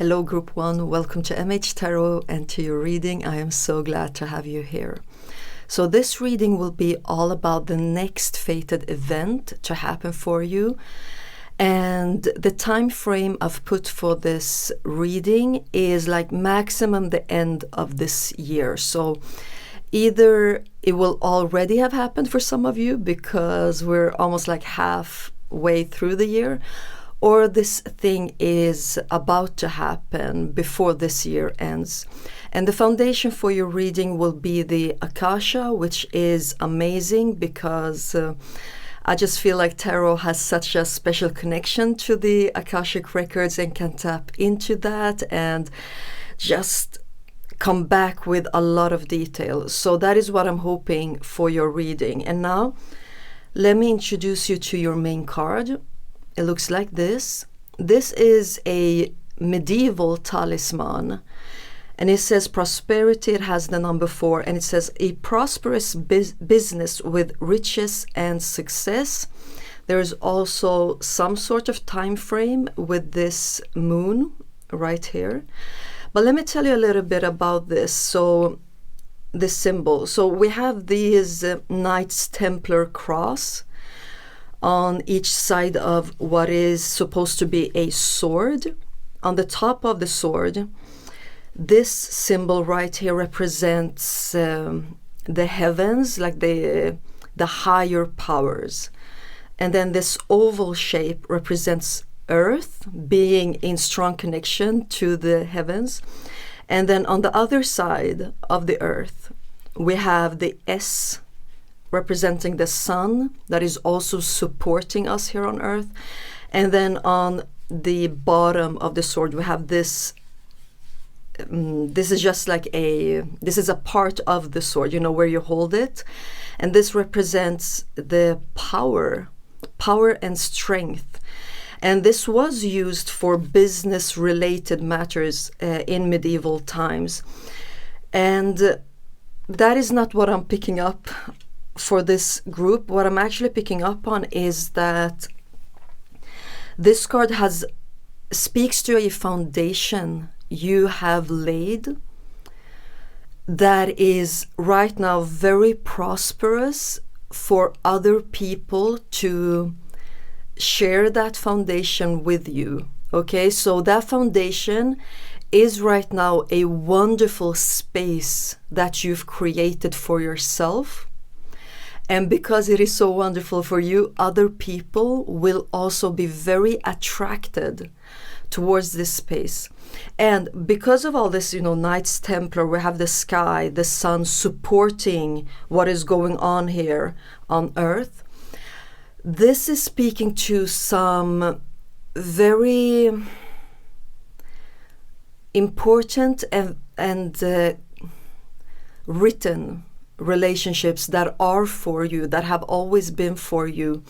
Hello Group 1, welcome to MH Tarot and to your reading. I am so glad to have you here. So this reading will be all about the next fated event to happen for you. And the time frame I've put for this reading is like maximum the end of this year. So either it will already have happened for some of you because we're almost like halfway through the year, or this thing is about to happen before this year ends. And the foundation for your reading will be the Akasha, which is amazing because I just feel like tarot has such a special connection to the Akashic records and can tap into that and just come back with a lot of detail. So that is what I'm hoping for your reading. And now let me introduce you to your main card. It looks like this. This is a medieval talisman. And it says prosperity. It has the number 4. And it says a prosperous business with riches and success. There is also some sort of time frame with this moon right here. But let me tell you a little bit about this. So the symbol. So we have these Knights Templar cross on each side of what is supposed to be a sword. On the top of the sword, this symbol right here represents the heavens, like the higher powers. And then this oval shape represents earth being in strong connection to the heavens. And then on the other side of the earth, we have the S representing the sun that is also supporting us here on earth. And then on the bottom of the sword we have this this is just like this is a part of the sword, you know, where you hold it, and this represents the power and strength. And this was used for business related matters in medieval times. And that is not what I'm picking up for this group. What I'm actually picking up on is that this card speaks to a foundation you have laid that is right now very prosperous for other people to share that foundation with you. Okay, so that foundation is right now a wonderful space that you've created for yourself. And because it is so wonderful for you, other people will also be very attracted towards this space. And because of all this, you know, Knights Templar, we have the sky, the sun supporting what is going on here on earth. This is speaking to some very important and written relationships that are for you, that have always been for you.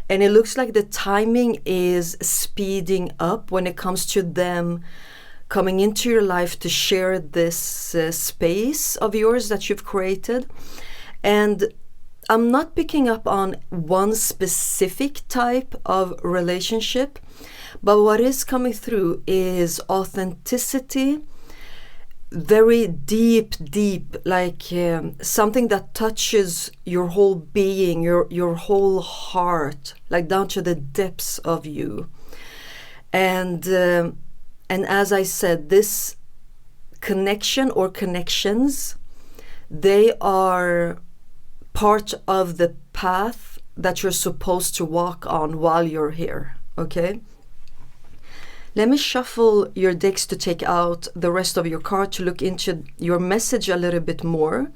And it looks like the timing is speeding up when it comes to them coming into your life to share this space of yours that you've created. And I'm not picking up on one specific type of relationship, but what is coming through is authenticity, very deep, like something that touches your whole being, your whole heart, like down to the depths of you. And as I said, this connection or connections, they are part of the path that you're supposed to walk on while you're here, okay? Let me shuffle your decks to take out the rest of your card to look into your message a little bit more.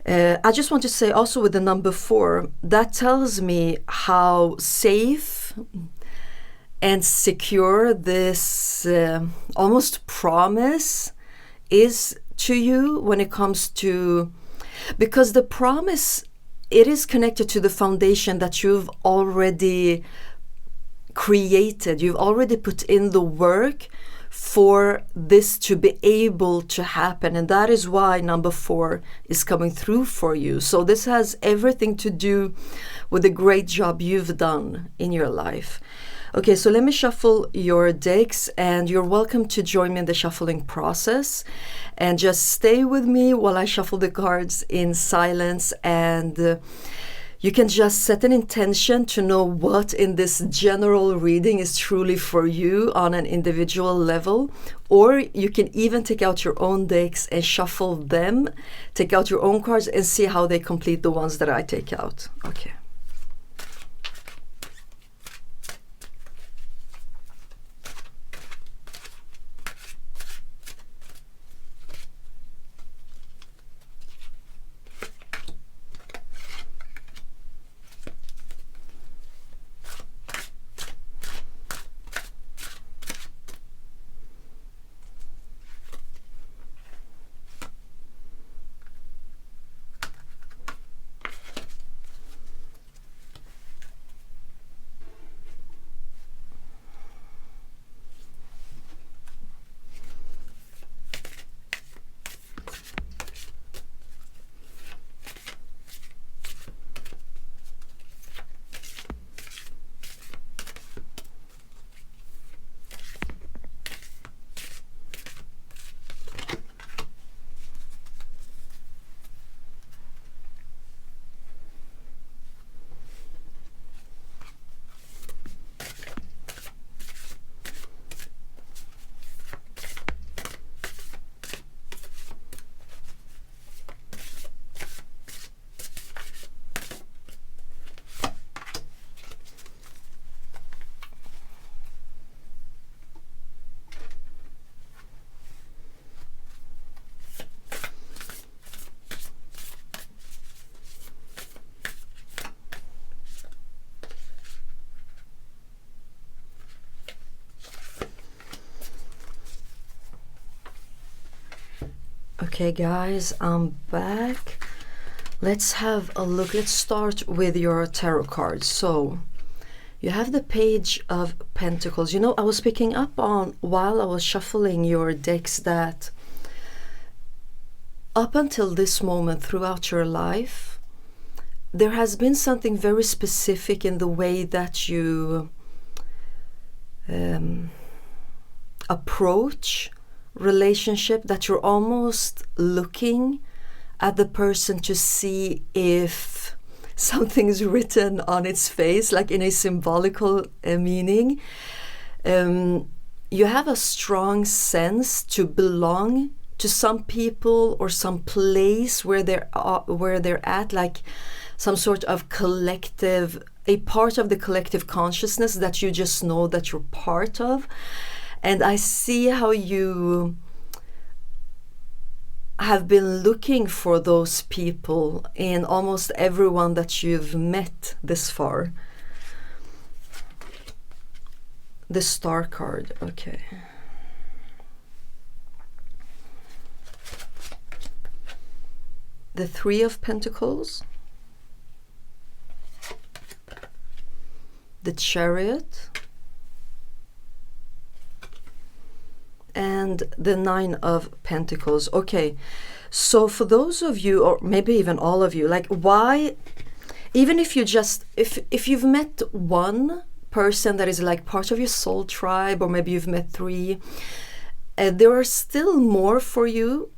I just want to say also with the number 4, that tells me how safe and secure this almost promise is to you when it comes to, because the promise, it is connected to the foundation that you've already created. You've already put in the work for this to be able to happen, and that is why number 4 is coming through for you. So this has everything to do with the great job you've done in your life. Okay, so let me shuffle your decks, and you're welcome to join me in the shuffling process. And just stay with me while I shuffle the cards in silence, and you can just set an intention to know what in this general reading is truly for you on an individual level. Or you can even take out your own decks and shuffle them, take out your own cards and see how they complete the ones that I take out. Okay. Okay guys, I'm back. Let's have a look. Let's start with your tarot cards. So you have the Page of Pentacles. You know, I was picking up on while I was shuffling your decks that up until this moment throughout your life, there has been something very specific in the way that you approach relationship, that you're almost looking at the person to see if something's written on its face, like in a symbolical meaning. You have a strong sense to belong to some people or some place where they're at, like some sort of collective, a part of the collective consciousness that you just know that you're part of. And I see how you have been looking for those people in almost everyone that you've met this far. The Star card, okay. The Three of Pentacles. The Chariot. And the Nine of Pentacles. Okay, so for those of you, or maybe even all of you, like why, even if you just, if you've met one person that is like part of your soul tribe, or maybe you've met three, there are still more for you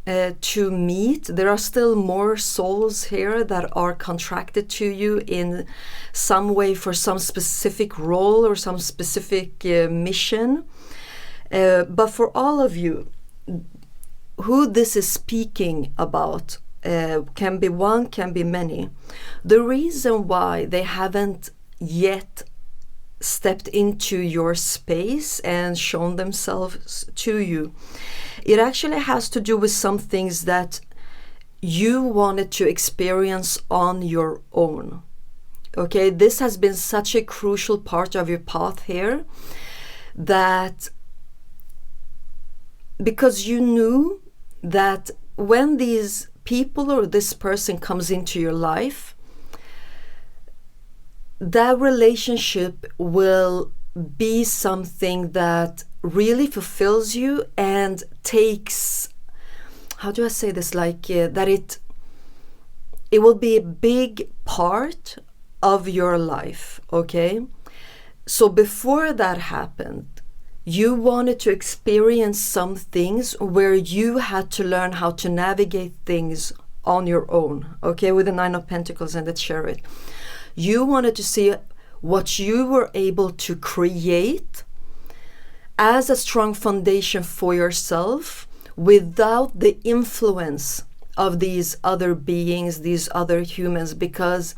to meet. There are still more souls here that are contracted to you in some way for some specific role or some specific mission. But for all of you, who this is speaking about, can be one, can be many. The reason why they haven't yet stepped into your space and shown themselves to you, it actually has to do with some things that you wanted to experience on your own. Okay, this has been such a crucial part of your path here, that because you knew that when these people or this person comes into your life, that relationship will be something that really fulfills you and takes, how do I say this, like that it will be a big part of your life, okay? So before that happened, you wanted to experience some things where you had to learn how to navigate things on your own, okay, with the Nine of Pentacles and the Chariot. You wanted to see what you were able to create as a strong foundation for yourself without the influence of these other beings, these other humans, because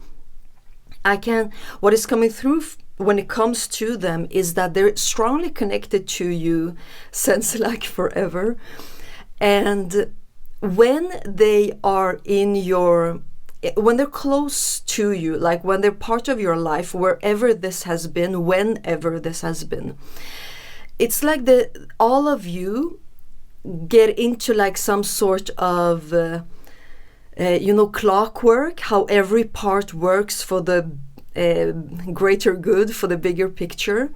what is coming through when it comes to them is that they're strongly connected to you since like forever. And when they are when they're close to you, like when they're part of your life, wherever this has been, whenever this has been, it's like all of you get into like some sort of clockwork, how every part works for the greater good, for the bigger picture,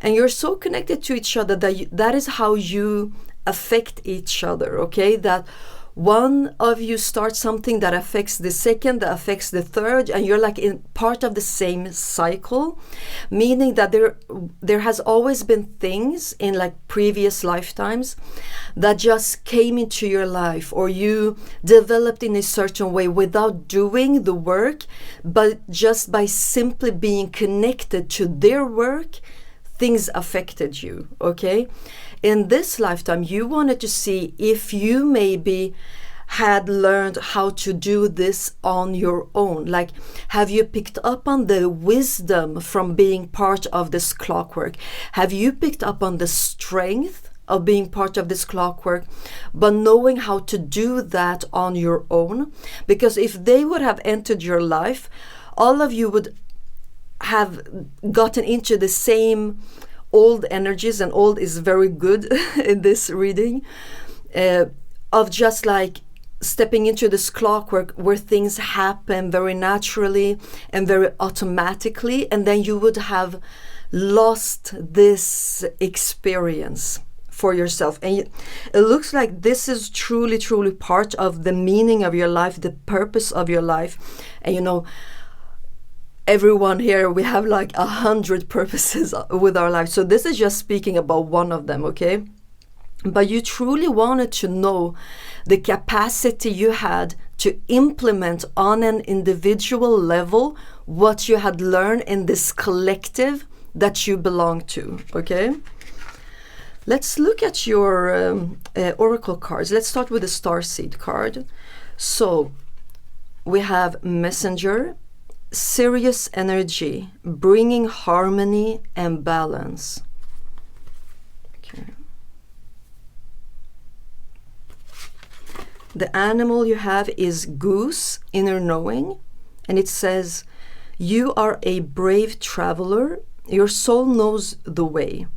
and you're so connected to each other that is how you affect each other, okay? That one of you starts something that affects the second, that affects the third, and you're like in part of the same cycle, meaning that there has always been things in like previous lifetimes that just came into your life, or you developed in a certain way without doing the work, but just by simply being connected to their work, things affected you, okay? In this lifetime, you wanted to see if you maybe had learned how to do this on your own. Like, have you picked up on the wisdom from being part of this clockwork? Have you picked up on the strength of being part of this clockwork, but knowing how to do that on your own? Because if they would have entered your life, all of you would have gotten into the same old energies, and old is very good in this reading, of just like stepping into this clockwork where things happen very naturally and very automatically, and then you would have lost this experience for yourself. And it looks like this is truly, truly part of the meaning of your life, the purpose of your life. And everyone here, we have like 100 purposes with our life. So this is just speaking about one of them, okay? But you truly wanted to know the capacity you had to implement on an individual level what you had learned in this collective that you belong to, okay? Let's look at your oracle cards. Let's start with the Starseed card. So we have Messenger, Sirius energy, bringing harmony and balance. Okay. The animal you have is Goose, inner knowing, and it says, you are a brave traveler. Your soul knows the way.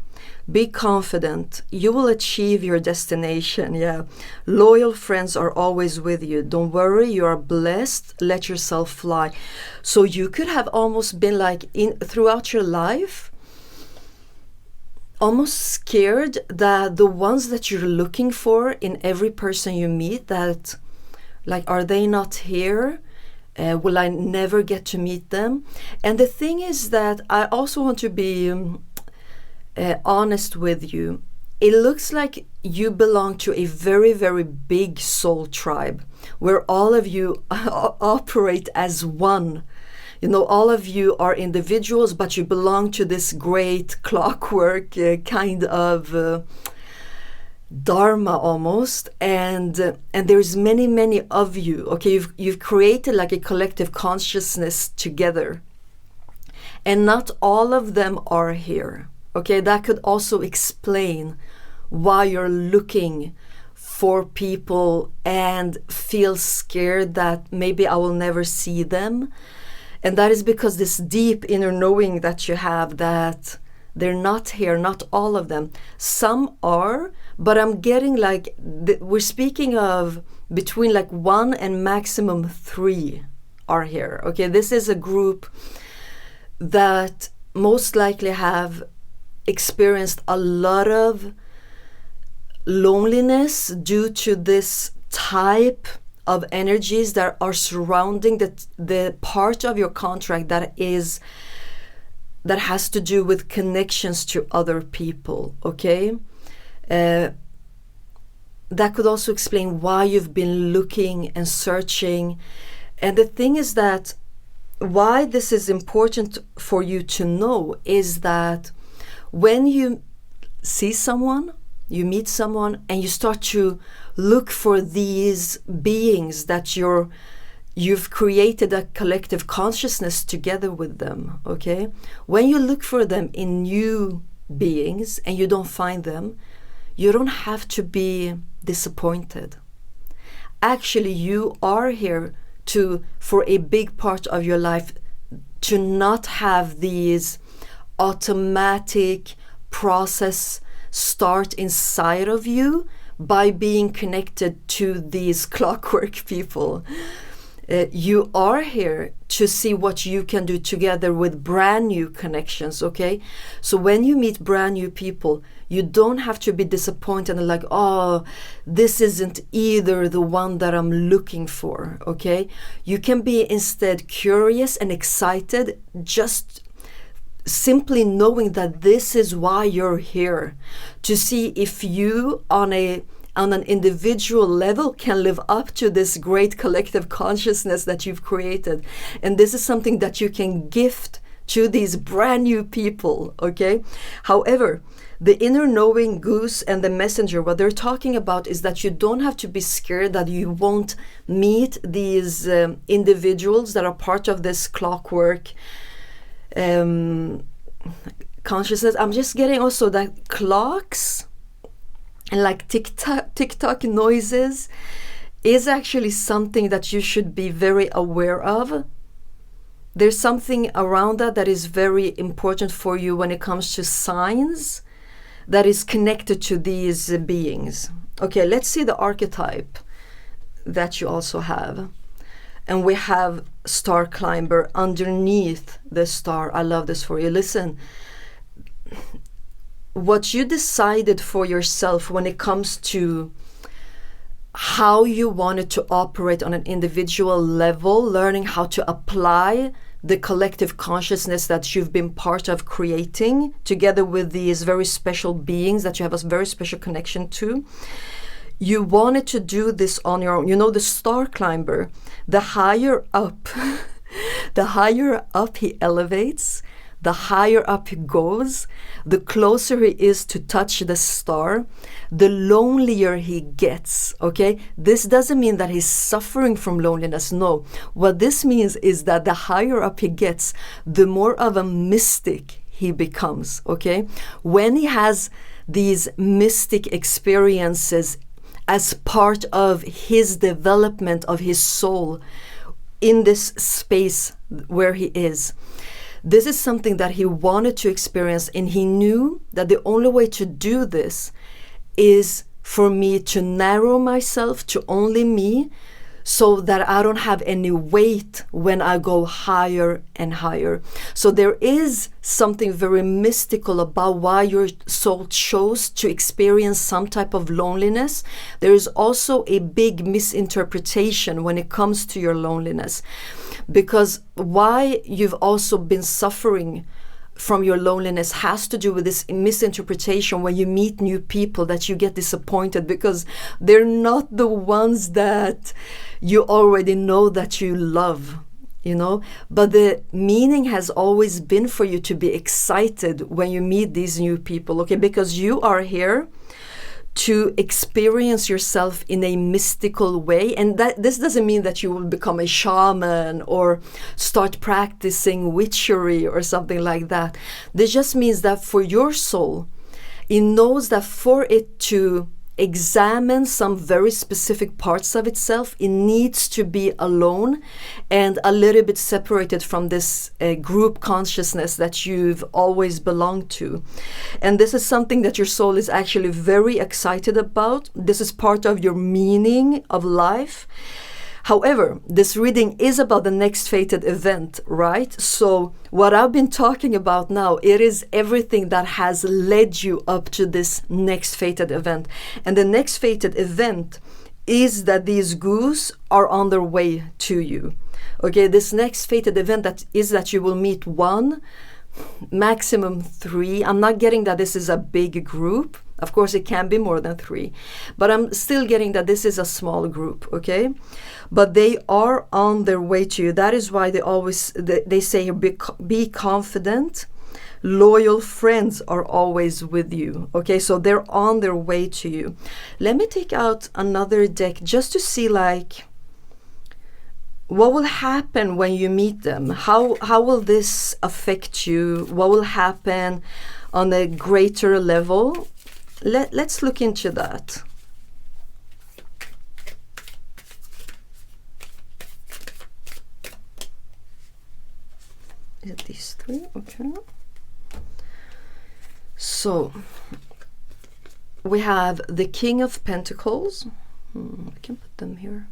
Be confident. You will achieve your destination. Yeah. Loyal friends are always with you. Don't worry. You are blessed. Let yourself fly. So you could have almost been like throughout your life, almost scared that the ones that you're looking for in every person you meet, that like, are they not here? Will I never get to meet them? And the thing is that I also want to be honest with you. It looks like you belong to a very, very big soul tribe where all of you operate as one. All of you are individuals, but you belong to this great clockwork kind of dharma almost, and there's many of you. Okay, you've created like a collective consciousness together, and not all of them are here. Okay, that could also explain why you're looking for people and feel scared that maybe I will never see them. And that is because this deep inner knowing that you have, that they're not here, not all of them. Some are, but I'm getting like, we're speaking of between like 1 and maximum 3 are here. Okay, this is a group that most likely have experienced a lot of loneliness due to this type of energies that are surrounding the part of your contract that is that has to do with connections to other people, okay? That could also explain why you've been looking and searching. And the thing is that why this is important for you to know is that when you see someone, you meet someone, and you start to look for these beings that you've created a collective consciousness together with them, okay? When you look for them in new beings and you don't find them, you don't have to be disappointed. Actually, you are here for a big part of your life, to not have these automatic process start inside of you by being connected to these clockwork people. You are here to see what you can do together with brand new connections, okay? So when you meet brand new people, you don't have to be disappointed and like, oh, this isn't either the one that I'm looking for, okay? You can be instead curious and excited, just simply knowing that this is why you're here, to see if you on an individual level can live up to this great collective consciousness that you've created. And this is something that you can gift to these brand new people, okay? However, the inner knowing goose and the messenger, what they're talking about is that you don't have to be scared that you won't meet these individuals that are part of this clockwork consciousness. I'm just getting also that clocks and like tick-tock noises is actually something that you should be very aware of. There's something around that is very important for you when it comes to signs that is connected to these beings. Okay, let's see the archetype that you also have. And we have star climber underneath the star. I love this for you. Listen, what you decided for yourself when it comes to how you wanted to operate on an individual level, learning how to apply the collective consciousness that you've been part of creating together with these very special beings that you have a very special connection to. You wanted to do this on your own. You know, the star climber, the higher up, the higher up he elevates, the higher up he goes, the closer he is to touch the star, the lonelier he gets, okay? This doesn't mean that he's suffering from loneliness, no. What this means is that the higher up he gets, the more of a mystic he becomes, okay? When he has these mystic experiences as part of his development of his soul in this space where he is, this is something that he wanted to experience, and he knew that the only way to do this is for me to narrow myself to only me, so that I don't have any weight when I go higher and higher. So there is something very mystical about why your soul chose to experience some type of loneliness. There is also a big misinterpretation when it comes to your loneliness, because why you've also been suffering from your loneliness has to do with this misinterpretation. When you meet new people, that you get disappointed because they're not the ones that you already know that you love, you know. But the meaning has always been for you to be excited when you meet these new people, okay? Because you are here to experience yourself in a mystical way. And that this doesn't mean that you will become a shaman or start practicing witchery or something like that. This just means that for your soul, it knows that for it to examine some very specific parts of itself, it needs to be alone and a little bit separated from this group consciousness that you've always belonged to. And this is something that your soul is actually very excited about. This is part of your meaning of life. However, this reading is about the next fated event, right? So what I've been talking about now, it is everything that has led you up to this next fated event. And the next fated event is that these goose are on their way to you. Okay, this next fated event that you will meet one, maximum 3. I'm not getting that this is a big group. Of course, it can be more than 3, but I'm still getting that this is a small group, okay? But they are on their way to you. That is why they say be confident. Loyal friends are always with you, okay? So they're on their way to you. Let me take out another deck just to see like what will happen when you meet them. How will this affect you? What will happen on a greater level? Let's look into that. Is it these 3? Okay. So we have the King of Pentacles. I can put them here.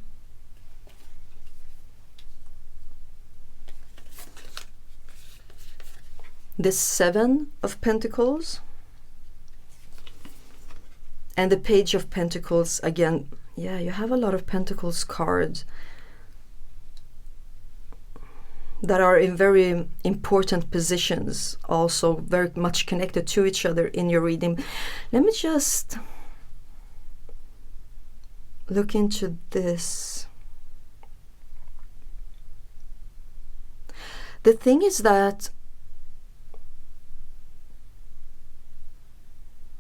The 7 of Pentacles. And the Page of Pentacles again. Yeah, you have a lot of Pentacles cards that are in very important positions, also very much connected to each other in your reading. Let me just look into this. The thing is that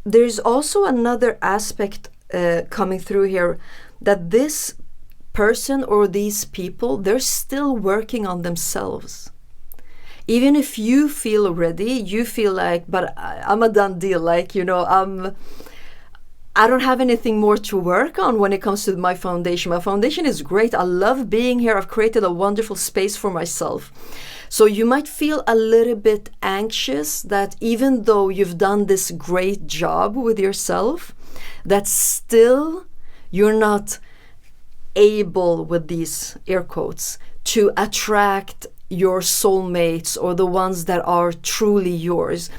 there's also another aspect coming through here, that this person or these people, they're still working on themselves. Even if you feel ready, you feel like, but I'm a done deal, like, you know, I don't have anything more to work on when it comes to my foundation. My foundation is great. I love being here. I've created a wonderful space for myself. So you might feel a little bit anxious that even though you've done this great job with yourself, that still you're not able, with these air quotes, to attract your soulmates or the ones that are truly yours.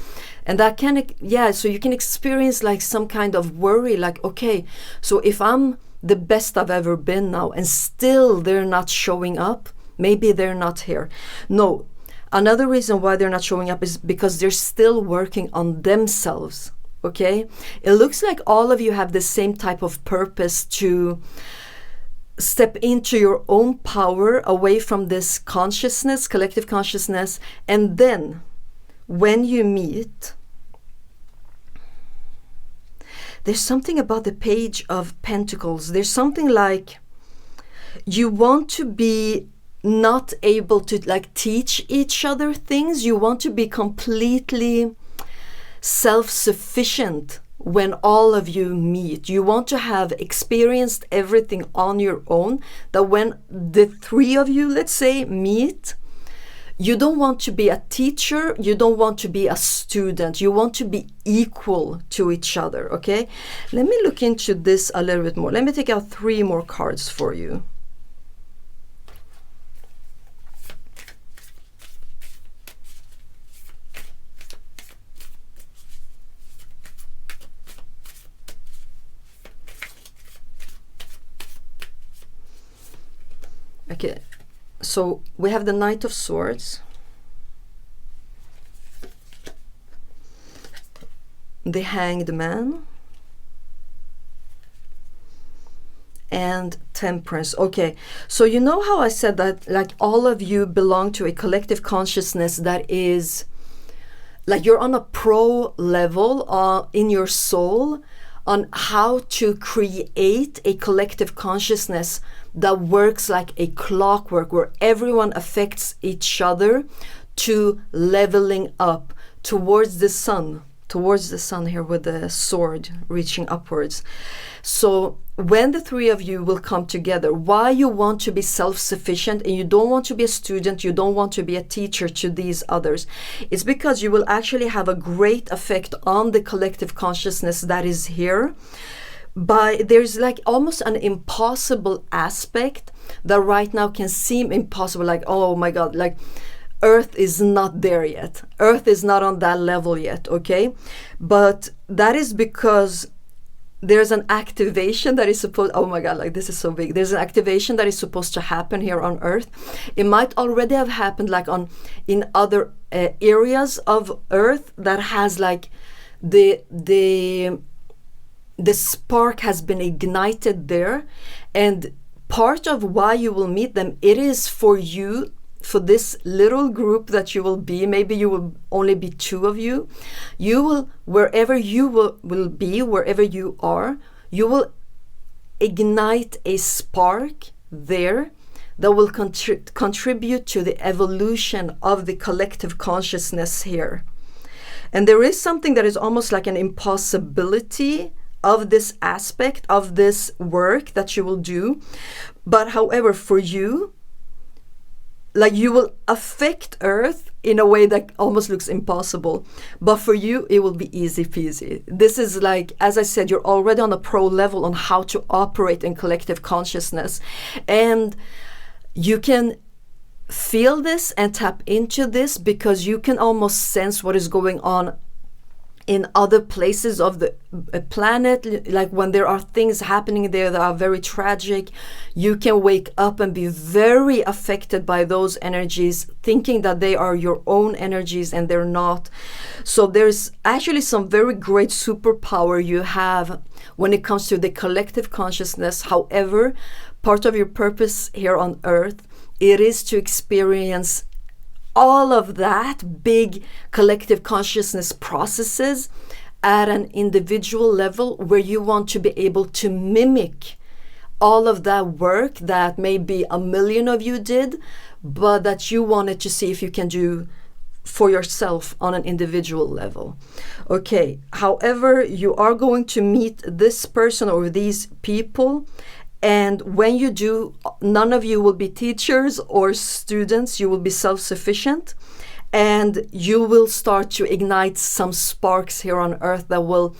And that can, yeah, so you can experience like some kind of worry, like, okay, so if I'm the best I've ever been now and still they're not showing up, maybe they're not here. No, another reason why they're not showing up is because they're still working on themselves, okay? It looks like all of you have the same type of purpose to step into your own power, away from this consciousness, collective consciousness, and then when you meet, there's something about the Page of Pentacles. There's something like you want to be not able to like teach each other things. You want to be completely self-sufficient when all of you meet. You want to have experienced everything on your own, that when the 3 of you, let's say, meet, you don't want to be a teacher, you don't want to be a student, you want to be equal to each other, okay? Let me look into this a little bit more. Let me take out 3 more cards for you. Okay, so we have the Knight of Swords, the Hanged Man, and Temperance. Okay, so you know how I said that like all of you belong to a collective consciousness that is like you're on a pro level in your soul on how to create a collective consciousness that works like a clockwork, where everyone affects each other to leveling up towards the sun here with the sword reaching upwards. So when the 3 of you will come together, why you want to be self-sufficient and you don't want to be a student, you don't want to be a teacher to these others, it's because you will actually have a great effect on the collective consciousness that is here. There's like almost an impossible aspect that right now can seem impossible, like, oh my God, like Earth is not there yet. Earth is not on that level yet, okay? But that is because there's an activation that is supposed, oh my God, like this is so big. There's an activation that is supposed to happen here on Earth. It might already have happened like in other areas of Earth that has like the spark has been ignited there, and part of why you will meet them, it is for you, for this little group that you will be. Maybe you will only be 2 of you. You will, wherever you will be, wherever you are, you will ignite a spark there that will contribute to the evolution of the collective consciousness here. And there is something that is almost like an impossibility of this aspect of this work that you will do. But however, for you, like, you will affect Earth in a way that almost looks impossible. But for you, it will be easy peasy. This is like, as I said, you're already on a pro level on how to operate in collective consciousness. And you can feel this and tap into this because you can almost sense what is going on in other places of the planet. Like when there are things happening there that are very tragic, you can wake up and be very affected by those energies, thinking that they are your own energies, and they're not. So there's actually some very great superpower you have when it comes to the collective consciousness. However, part of your purpose here on Earth, it is to experience all of that big collective consciousness processes at an individual level, where you want to be able to mimic all of that work that maybe 1 million of you did, but that you wanted to see if you can do for yourself on an individual level. Okay, however, you are going to meet this person or these people. And when you do, none of you will be teachers or students. You will be self-sufficient, and you will start to ignite some sparks here on Earth that will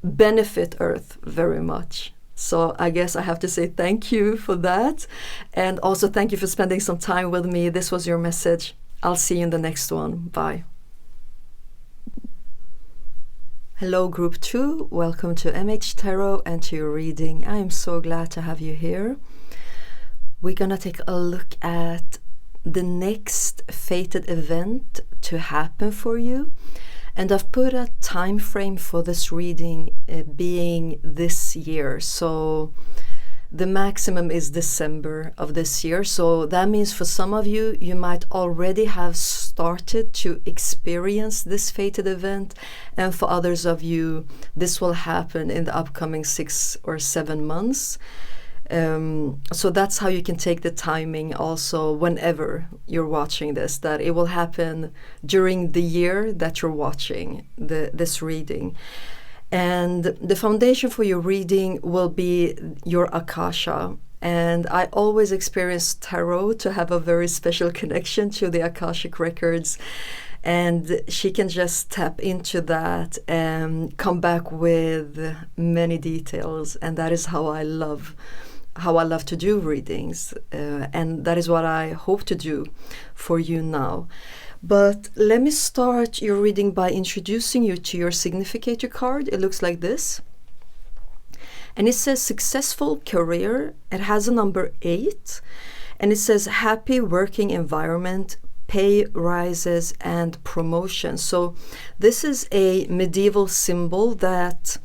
benefit Earth very much. So I guess I have to say thank you for that. And also thank you for spending some time with me. This was your message. I'll see you in the next one. Bye. Hello, Group 2. Welcome to MH Tarot and to your reading. I am so glad to have you here. We're going to take a look at the next fated event to happen for you. And I've put a time frame for this reading being this year. So the maximum is December of this year. So that means for some of you, you might already have started to experience this fated event. And for others of you, this will happen in the upcoming 6 or 7 months. So that's how you can take the timing also whenever you're watching this, that it will happen during the year that you're watching this reading. And the foundation for your reading will be your Akasha. And I always experience tarot to have a very special connection to the Akashic records. And she can just tap into that and come back with many details. And that is how I love to do readings. And that is what I hope to do for you now. But let me start your reading by introducing you to your significator card. It looks like this. And it says successful career. It has a number 8. And it says happy working environment, pay rises, and promotion. So this is a medieval symbol that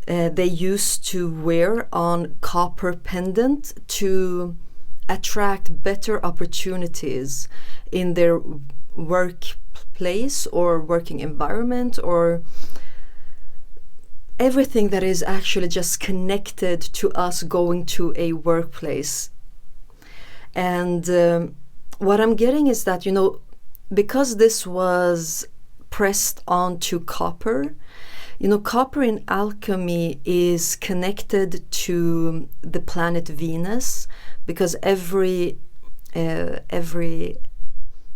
they used to wear on copper pendant to attract better opportunities in their workplace or working environment, or everything that is actually just connected to us going to a workplace. And what I'm getting is that, because this was pressed onto copper, copper in alchemy is connected to the planet Venus, because every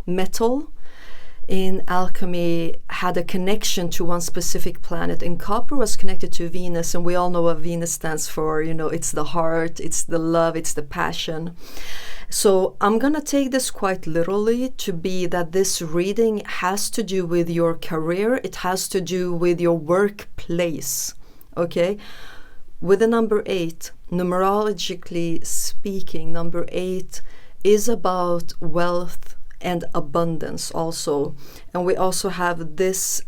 metal in alchemy had a connection to one specific planet, and copper was connected to Venus. And we all know what Venus stands for. It's the heart, it's the love, it's the passion. So I'm gonna take this quite literally to be that this reading has to do with your career. It has to do with your workplace. Okay, with the number 8, numerologically speaking, number 8 is about wealth and abundance also. And we also have this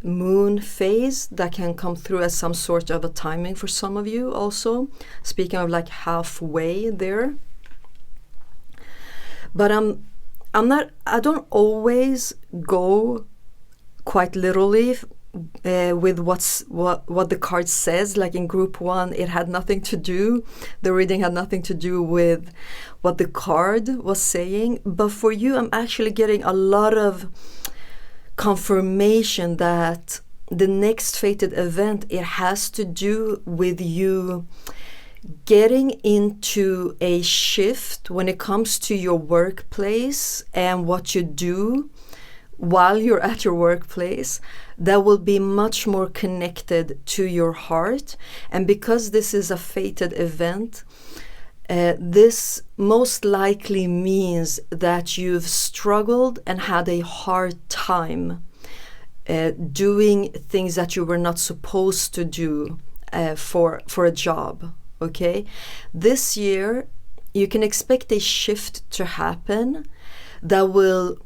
moon phase that can come through as some sort of a timing for some of you also, speaking of like halfway there. But I don't always go quite literally with what the card says. Like in group 1, it had nothing to do, the reading had nothing to do with what the card was saying. But for you, I'm actually getting a lot of confirmation that the next fated event, it has to do with you getting into a shift when it comes to your workplace and what you do while you're at your workplace, that will be much more connected to your heart. And because this is a fated event, this most likely means that you've struggled and had a hard time doing things that you were not supposed to do for a job. Okay, this year you can expect a shift to happen that will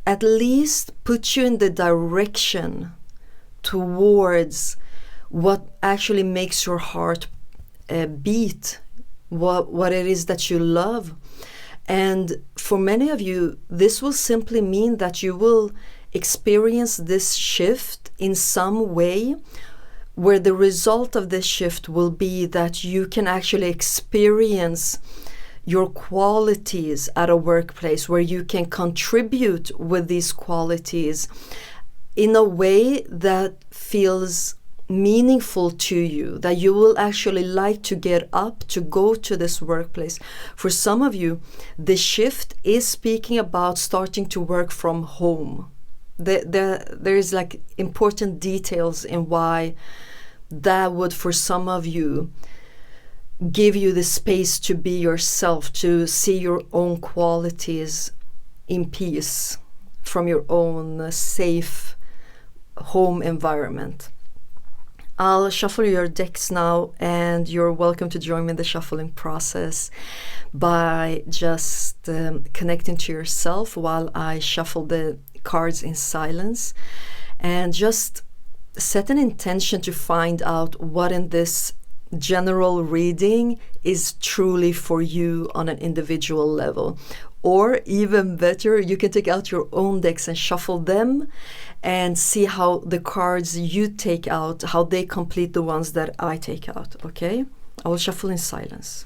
at least put you in the direction towards what actually makes your heart beat, what it is that you love. And for many of you, this will simply mean that you will experience this shift in some way, where the result of this shift will be that you can actually experience your qualities at a workplace, where you can contribute with these qualities in a way that feels meaningful to you, that you will actually like to get up to go to this workplace. For some of you, the shift is speaking about starting to work from home. There is like important details in why that would, for some of you, give you the space to be yourself, to see your own qualities in peace from your own safe home environment. I'll shuffle your decks now, and you're welcome to join me in the shuffling process by just connecting to yourself while I shuffle the cards in silence, and just set an intention to find out what in this general reading is truly for you on an individual level. Or even better, you can take out your own decks and shuffle them and see how the cards you take out, how they complete the ones that I take out. Okay? I will shuffle in silence.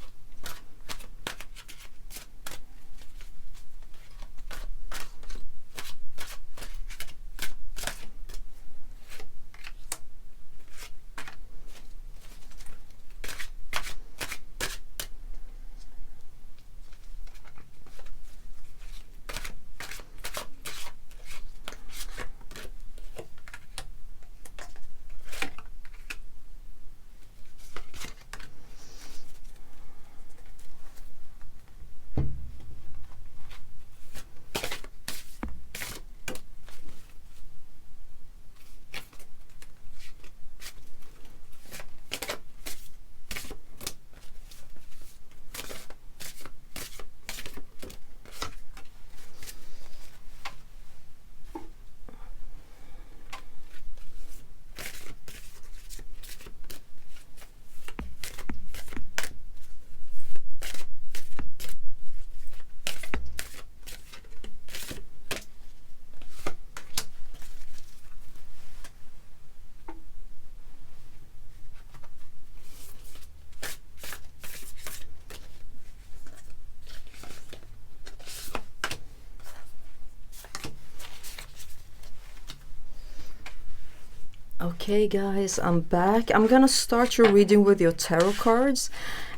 Okay guys, I'm back. I'm gonna start your reading with your tarot cards,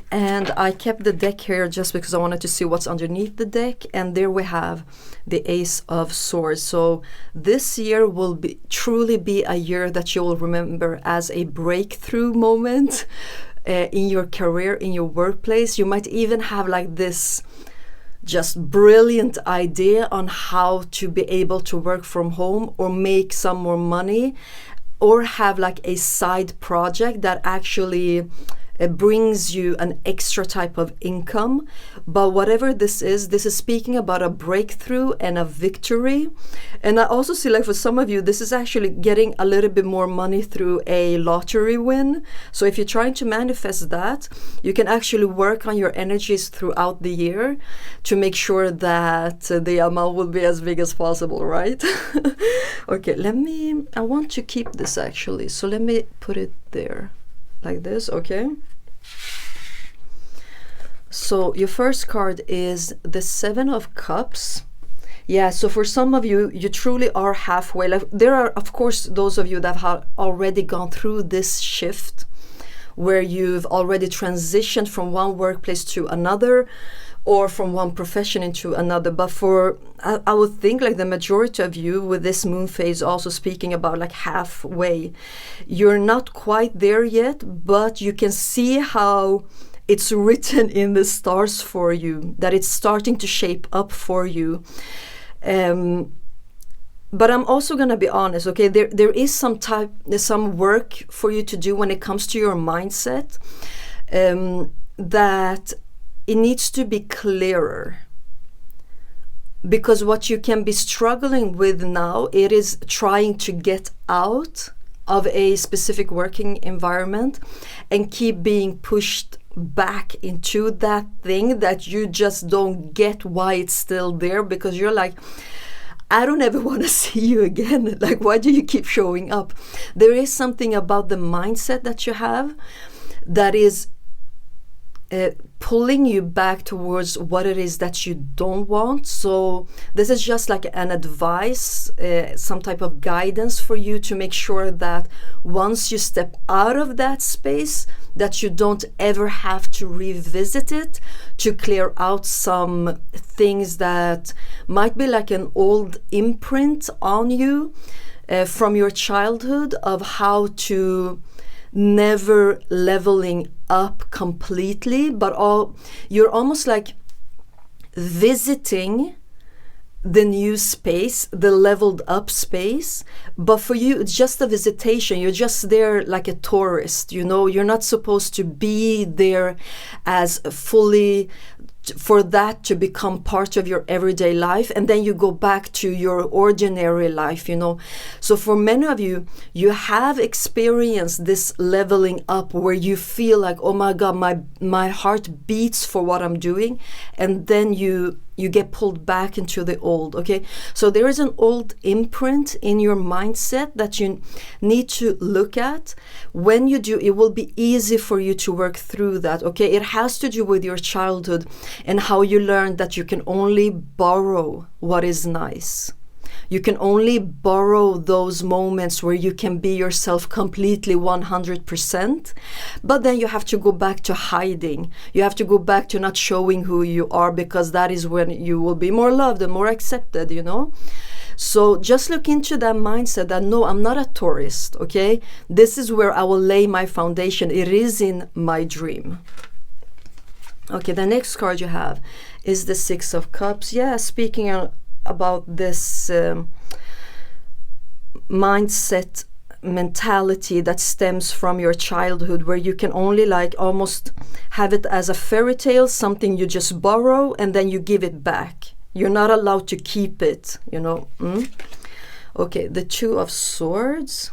and I kept the deck here just because I wanted to see what's underneath the deck. And there we have the Ace of Swords. So this year will truly be a year that you will remember as a breakthrough moment in your career, in your workplace. You might even have like this just brilliant idea on how to be able to work from home or make some more money, or have like a side project that actually it brings you an extra type of income. But whatever this is speaking about a breakthrough and a victory. And I also see, like, for some of you, this is actually getting a little bit more money through a lottery win. So if you're trying to manifest that, you can actually work on your energies throughout the year to make sure that the amount will be as big as possible, right? Okay, I want to keep this actually. So let me put it there. Like this, okay? So your first card is the Seven of Cups. Yeah, so for some of you, you truly are halfway. Like, there are, of course, those of you that have already gone through this shift, where you've already transitioned from one workplace to another, or from one profession into another. But for, I would think, like, the majority of you with this moon phase also speaking about like halfway. You're not quite there yet, but you can see how it's written in the stars for you, that it's starting to shape up for you. But I'm also gonna be honest, okay? There is some work for you to do when it comes to your mindset, that it needs to be clearer. Because what you can be struggling with now, it is trying to get out of a specific working environment and keep being pushed back into that thing that you just don't get why it's still there, because you're like, I don't ever want to see you again. Like, why do you keep showing up? There is something about the mindset that you have that is pulling you back towards what it is that you don't want. So this is just like an advice, some type of guidance for you to make sure that once you step out of that space, that you don't ever have to revisit it, to clear out some things that might be like an old imprint on you from your childhood of how to never leveling up completely, but you're almost like visiting the new space, the leveled up space. But for you, it's just a visitation. You're just there like a tourist, you know. You're not supposed to be there as fully for that to become part of your everyday life, and then you go back to your ordinary life, you know. So for many of you, you have experienced this leveling up where you feel like, oh my God, my heart beats for what I'm doing, and then you get pulled back into the old, okay? So there is an old imprint in your mindset that you need to look at. When you do, it will be easy for you to work through that, okay? It has to do with your childhood and how you learned that you can only borrow what is nice. You can only borrow those moments where you can be yourself completely 100%, but then you have to go back to hiding. You have to go back to not showing who you are, because that is when you will be more loved and more accepted, you know? So just look into that mindset that, no, I'm not a tourist, okay? This is where I will lay my foundation. It is in my dream. Okay, the next card you have is the Six of Cups. Yeah, speaking about this mindset mentality that stems from your childhood, where you can only like almost have it as a fairy tale, something you just borrow and then you give it back. You're not allowed to keep it, you know. Okay, the Two of Swords,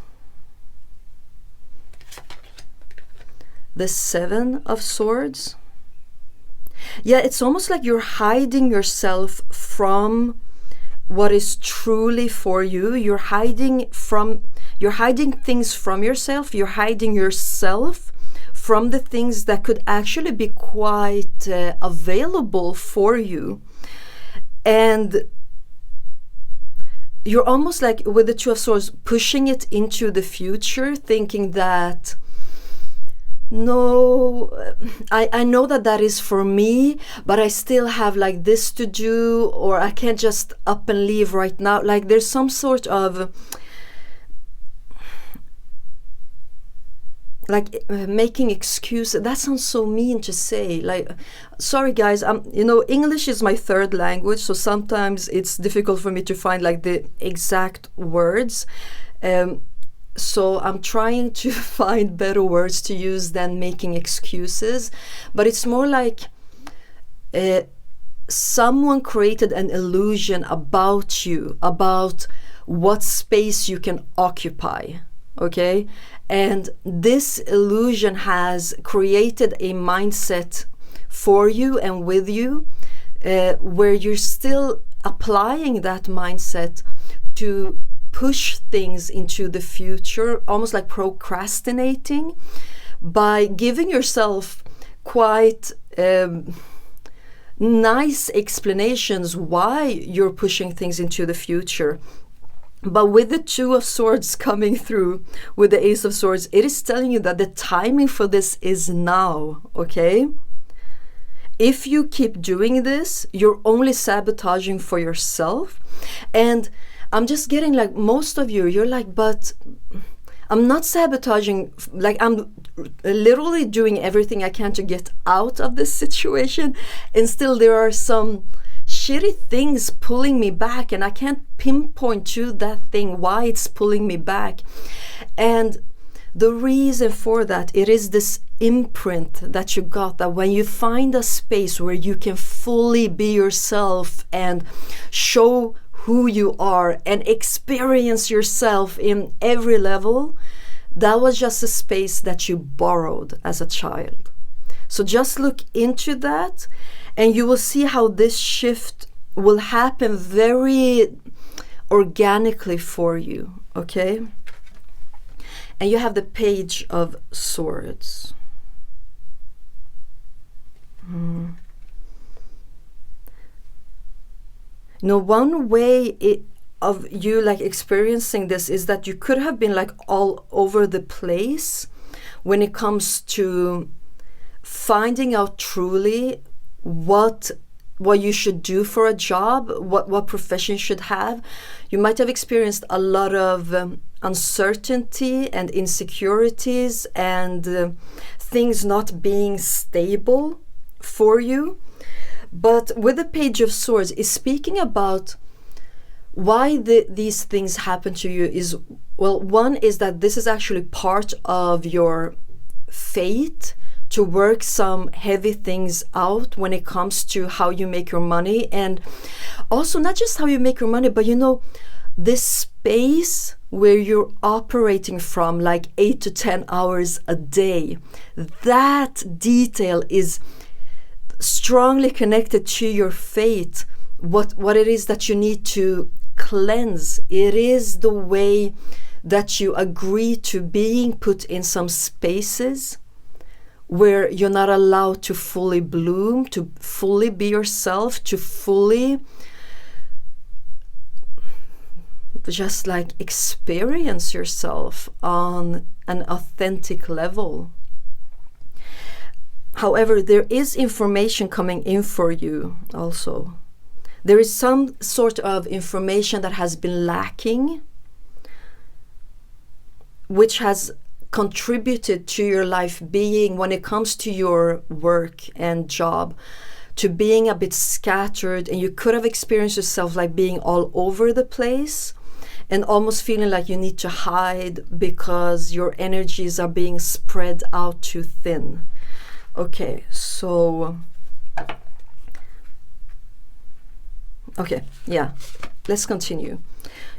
the Seven of Swords. Yeah, it's almost like you're hiding yourself from what is truly for you. You're hiding things from yourself. You're hiding yourself from the things that could actually be quite available for you. And you're almost like, with the Two of Swords, pushing it into the future, thinking that, no, I know that is for me, but I still have like this to do, or I can't just up and leave right now. Like there's some sort of like making excuses. That sounds so mean to say. Like, sorry guys, you know, English is my third language, so sometimes it's difficult for me to find like the exact words. So I'm trying to find better words to use than making excuses, but it's more like someone created an illusion about you, about what space you can occupy, okay? And this illusion has created a mindset for you and with you where you're still applying that mindset to push things into the future, almost like procrastinating, by giving yourself quite nice explanations why you're pushing things into the future. But with the Two of Swords coming through, with the Ace of Swords, it is telling you that the timing for this is now, okay? If you keep doing this, you're only sabotaging for yourself. And I'm just getting like, most of you, you're like, but I'm not sabotaging, like I'm literally doing everything I can to get out of this situation, and still there are some shitty things pulling me back, and I can't pinpoint to that thing why it's pulling me back. And the reason for that, it is this imprint that you got, that when you find a space where you can fully be yourself and show who you are and experience yourself in every level, that was just a space that you borrowed as a child. So just look into that, and you will see how this shift will happen very organically for you, okay? And you have the Page of Swords. Now, one way of you like experiencing this is that you could have been like all over the place when it comes to finding out truly what you should do for a job, what profession you should have. You might have experienced a lot of uncertainty and insecurities and things not being stable for you. But with the Page of Swords is speaking about why these things happen to you is, well, one is that this is actually part of your fate to work some heavy things out when it comes to how you make your money. And also not just how you make your money, but you know, this space where you're operating from like 8 to 10 hours a day, that detail is strongly connected to your fate, what it is that you need to cleanse. It is the way that you agree to being put in some spaces where you're not allowed to fully bloom, to fully be yourself, to fully just like experience yourself on an authentic level. However, there is information coming in for you also. There is some sort of information that has been lacking, which has contributed to your life being, when it comes to your work and job, to being a bit scattered, and you could have experienced yourself like being all over the place and almost feeling like you need to hide because your energies are being spread out too thin. Okay, so okay, yeah, let's continue.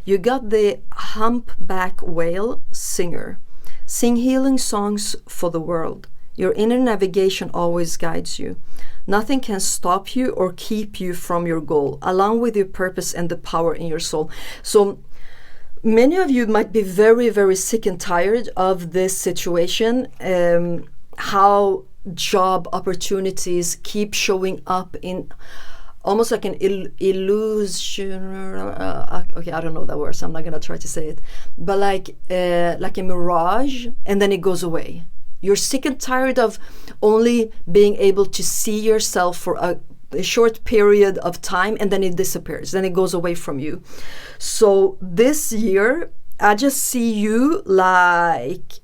You got the humpback whale singer. Sing healing songs for the world. Your inner navigation always guides you. Nothing can stop you or keep you from your goal, along with your purpose and the power in your soul. So many of you might be very, very sick and tired of this situation, how job opportunities keep showing up in almost like an illusion. Okay, I don't know that word, so I'm not gonna try to say it. But like a mirage, and then it goes away. You're sick and tired of only being able to see yourself for a short period of time, and then it disappears. Then it goes away from you. So this year, I just see you like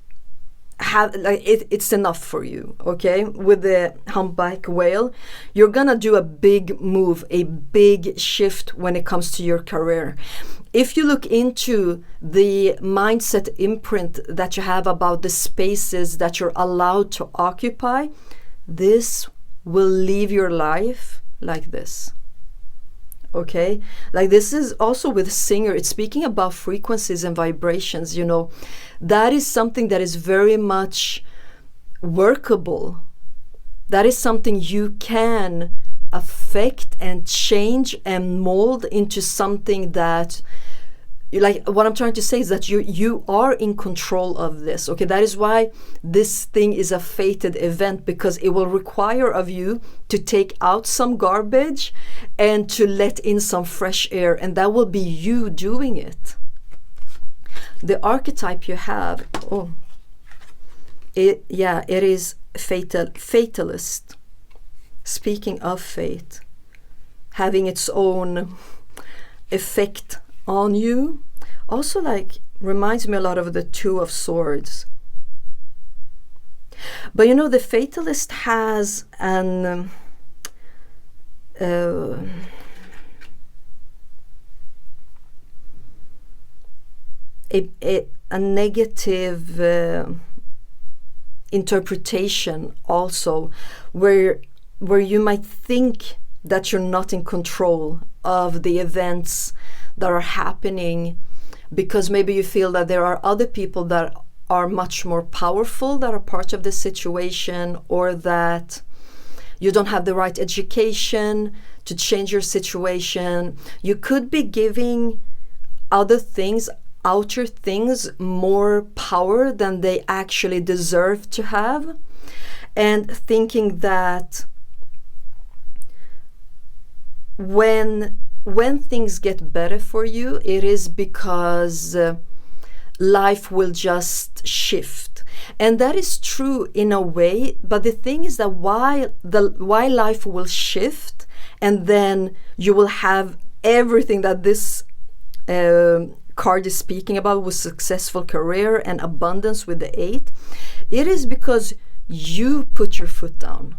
it's enough for you, okay? With the humpback whale, you're gonna do a big move, a big shift when it comes to your career. if you look into the mindset imprint that you have about the spaces that you're allowed to occupy, this will leave your life like this. Okay, like this is also with singer, it's speaking about frequencies and vibrations, you know, that is something that is very much workable. That is something you can affect and change and mold into something that, like, what I'm trying to say is that you are in control of this. Okay, that is why this thing is a fated event, because it will require of you to take out some garbage and to let in some fresh air, and that will be you doing it. The archetype you have, it is fatalist. Speaking of fate, having its own effect on you, also like reminds me a lot of the Two of Swords. But you know, the fatalist has a negative interpretation also, where you might think that you're not in control of the events that are happening, because maybe you feel that there are other people that are much more powerful that are part of the situation, or that you don't have the right education to change your situation. You could be giving other things, outer things, more power than they actually deserve to have, and thinking that when things get better for you, it is because life will just shift. And that is true in a way, but the thing is that why life will shift, and then you will have everything that this card is speaking about, with successful career and abundance with the 8, it is because you put your foot down.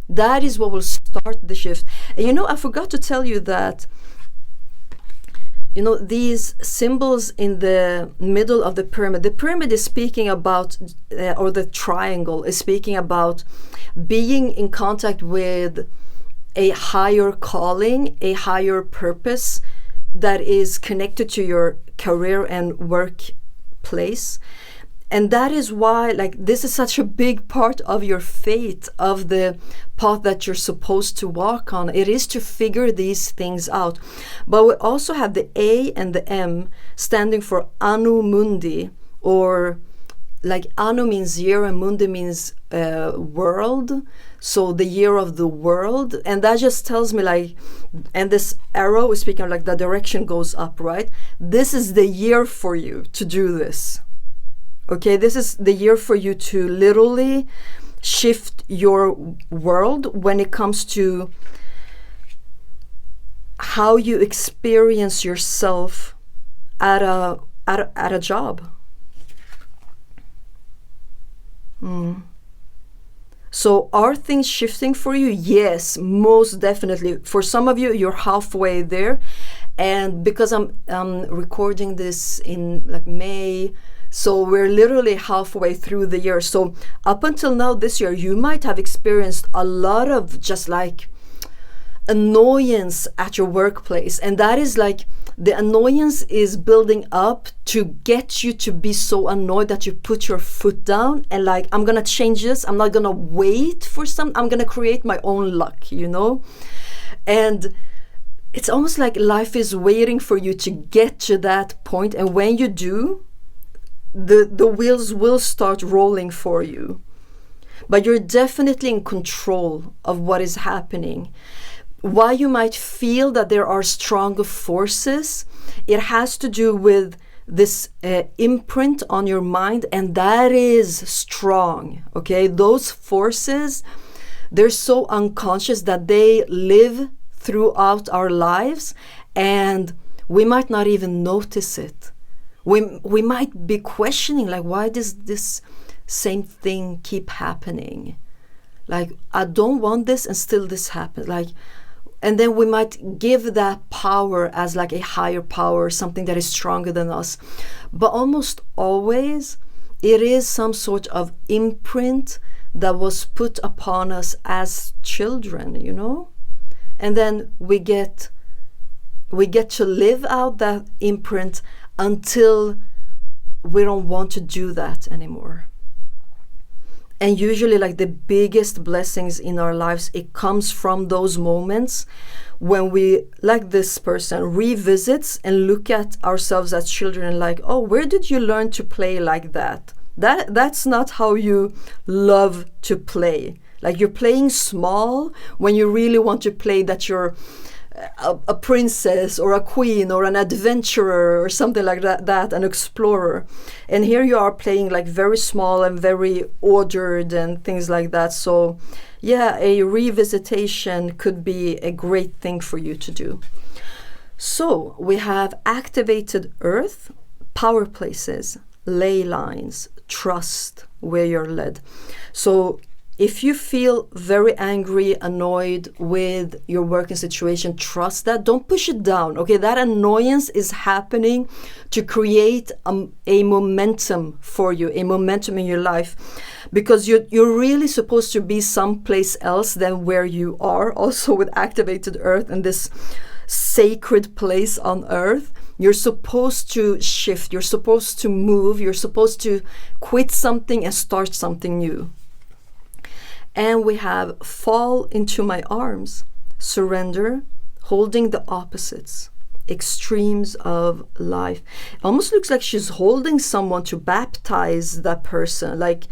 That is what will start the shift. And you know, I forgot to tell you that, you know, these symbols in the middle of the pyramid is speaking about, or the triangle is speaking about being in contact with a higher calling, a higher purpose that is connected to your career and workplace. And that is why, like, this is such a big part of your fate, of the path that you're supposed to walk on. It is to figure these things out. But we also have the A and the M standing for Anno Mundi, or like Anno means year and Mundi means world. So the year of the world. And that just tells me, like, and this arrow is speaking of, like, the direction goes up, right? This is the year for you to do this. Okay, this is the year for you to literally shift your world when it comes to how you experience yourself at a job. So are things shifting for you? Yes, most definitely. For some of you, you're halfway there. And because I'm recording this in like May, so we're literally halfway through the year. So up until now this year, you might have experienced a lot of just like annoyance at your workplace. And that is like, the annoyance is building up to get you to be so annoyed that you put your foot down and like, I'm gonna change this. I'm not gonna wait for I'm gonna create my own luck, you know? And it's almost like life is waiting for you to get to that point. And when you do, the wheels will start rolling for you. But you're definitely in control of what is happening. Why you might feel that there are stronger forces, it has to do with this imprint on your mind, and that is strong, okay? Those forces, they're so unconscious that they live throughout our lives, and we might not even notice it. We might be questioning, like, why does this same thing keep happening? Like, I don't want this and still this happens. Like, And then we might give that power as like a higher power, something that is stronger than us. But almost always, it is some sort of imprint that was put upon us as children, you know? And then we get to live out that imprint until we don't want to do that anymore. And usually, like, the biggest blessings in our lives, it comes from those moments when we, like this person, revisits and look at ourselves as children and like, oh, where did you learn to play like that? That's not how you love to play. Like, you're playing small when you really want to play that you're a princess or a queen or an adventurer or something like that, an explorer. And here you are playing like very small and very ordered and things like that. So yeah, a revisitation could be a great thing for you to do. So we have activated earth, power places, ley lines, trust, where you're led. So if you feel very angry, annoyed with your working situation, trust that. Don't push it down, okay? That annoyance is happening to create a momentum for you, a momentum in your life, because you're really supposed to be someplace else than where you are, also with activated earth and this sacred place on earth. You're supposed to shift, you're supposed to move, you're supposed to quit something and start something new. And we have fall into my arms, surrender, holding the opposites, extremes of life. It almost looks like she's holding someone to baptize that person, like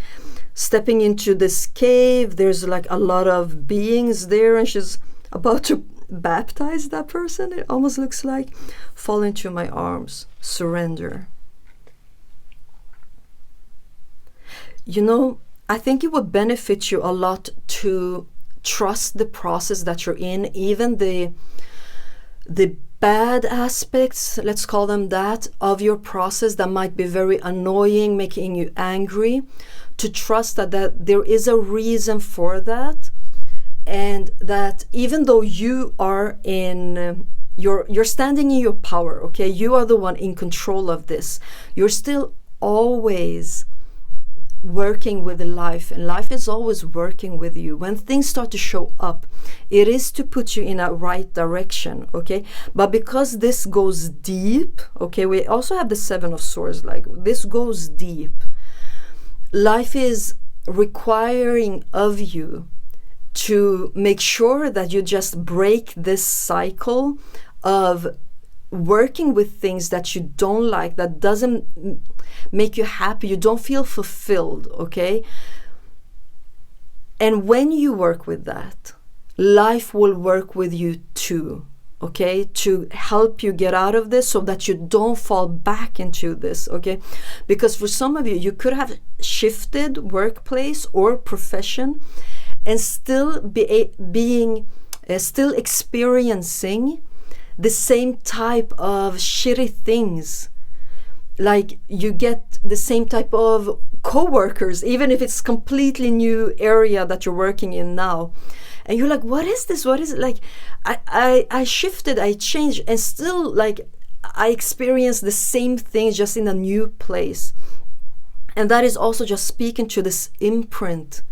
stepping into this cave. There's like a lot of beings there and she's about to baptize that person. It almost looks like fall into my arms, surrender. You know, I think it would benefit you a lot to trust the process that you're in, even the bad aspects, let's call them that, of your process that might be very annoying, making you angry, to trust that there is a reason for that, and that even though you are in you're standing in your power, okay, you are the one in control of this, you're still always working with life, and life is always working with you. When things start to show up, it is to put you in a right direction, okay? But because this goes deep, okay, we also have the Seven of Swords, like this goes deep. Life is requiring of you to make sure that you just break this cycle of working with things that you don't like, that doesn't make you happy, you don't feel fulfilled, okay? And when you work with that, life will work with you too, okay, to help you get out of this so that you don't fall back into this, okay? Because for some of you, you could have shifted workplace or profession and still still experiencing the same type of shitty things. Like you get the same type of co-workers, even if it's completely new area that you're working in now. And you're like, what is this? What is it? Like, I shifted, I changed, and still like I experienced the same thing just in a new place. And that is also just speaking to this imprint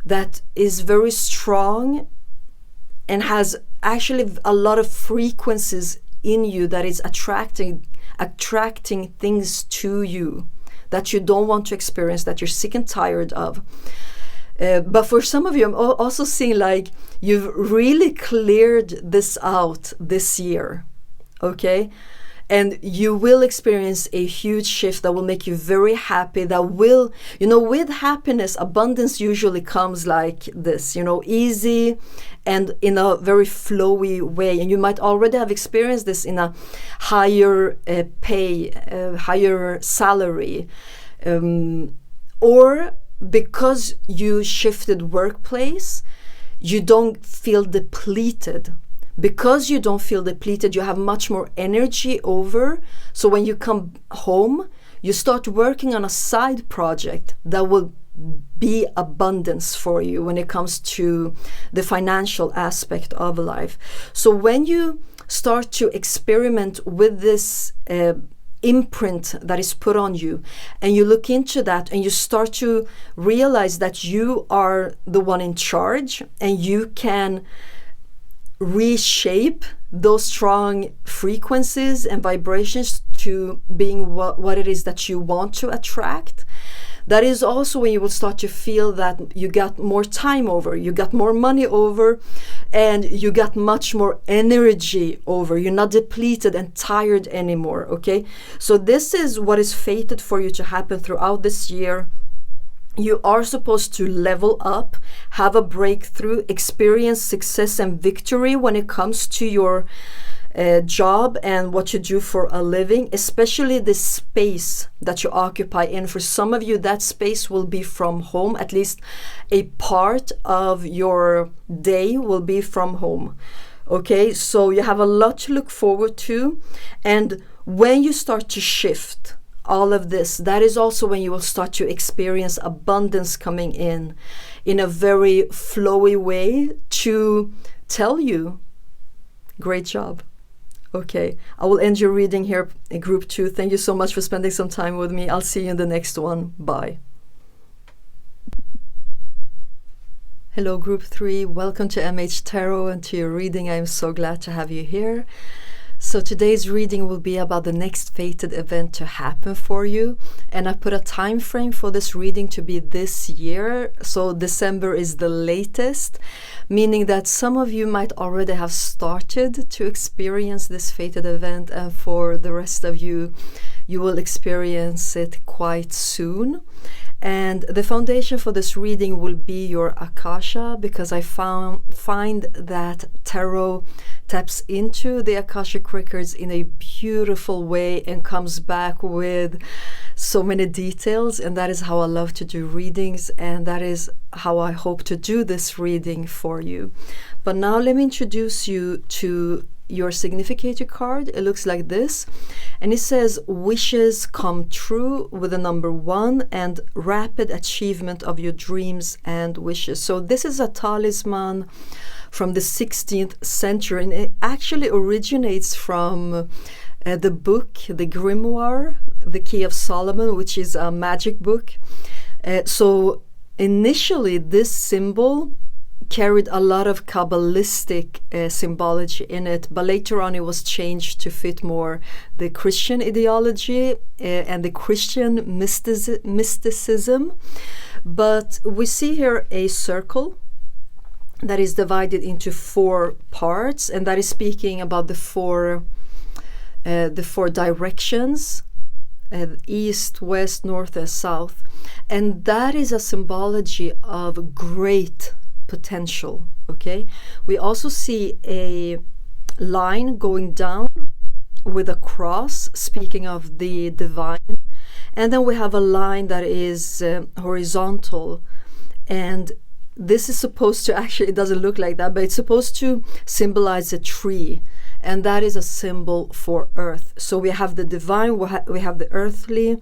that is very strong and has actually a lot of frequencies in you that is attracting things to you that you don't want to experience, that you're sick and tired of. But for some of you, I'm also seeing like you've really cleared this out this year, okay? And you will experience a huge shift that will make you very happy, that will, you know, with happiness, abundance usually comes like this, you know, easy and in a very flowy way. And you might already have experienced this in a higher pay, higher salary, or because you shifted workplace, you don't feel depleted. Because you don't feel depleted, you have much more energy over. So when you come home, you start working on a side project that will be abundance for you when it comes to the financial aspect of life. So when you start to experiment with this imprint that is put on you, and you look into that and you start to realize that you are the one in charge, and you can reshape those strong frequencies and vibrations to being what it is that you want to attract. That is also when you will start to feel that you got more time over, you got more money over, and you got much more energy over. You're not depleted and tired anymore, okay? So this is what is fated for you to happen throughout this year. You are supposed to level up, have a breakthrough, experience success and victory when it comes to your job and what you do for a living, especially the space that you occupy in. For some of you, that space will be from home. At least a part of your day will be from home. Okay, so you have a lot to look forward to. And when you start to shift all of this, that is also when you will start to experience abundance coming in a very flowy way to tell you, great job. Okay, I will end your reading here in group 2. Thank you so much for spending some time with me. I'll see you in the next one. Bye. Hello, group 3. Welcome to MH Tarot and to your reading. I'm so glad to have you here. So today's reading will be about the next fated event to happen for you, and I put a time frame for this reading to be this year. So December is the latest, meaning that some of you might already have started to experience this fated event, and for the rest of you, you will experience it quite soon. And the foundation for this reading will be your Akasha, because I find that tarot taps into the Akashic records in a beautiful way and comes back with so many details, and that is how I love to do readings, and that is how I hope to do this reading for you. But now let me introduce you to your significator card. It looks like this, and it says wishes come true with the number 1 and rapid achievement of your dreams and wishes. So this is a talisman from the 16th century, and it actually originates from the book, the grimoire, the Key of Solomon, which is a magic book. So initially this symbol carried a lot of Kabbalistic symbology in it, but later on it was changed to fit more the Christian ideology and the Christian mysticism. But we see here a circle that is divided into 4 parts, and that is speaking about the four directions, east, west, north, and south. And that is a symbology of great potential. Okay, we also see a line going down with a cross, speaking of the divine, and then we have a line that is horizontal, and this is supposed to, actually it doesn't look like that, but it's supposed to symbolize a tree, and that is a symbol for earth. So we have the divine, we have the earthly.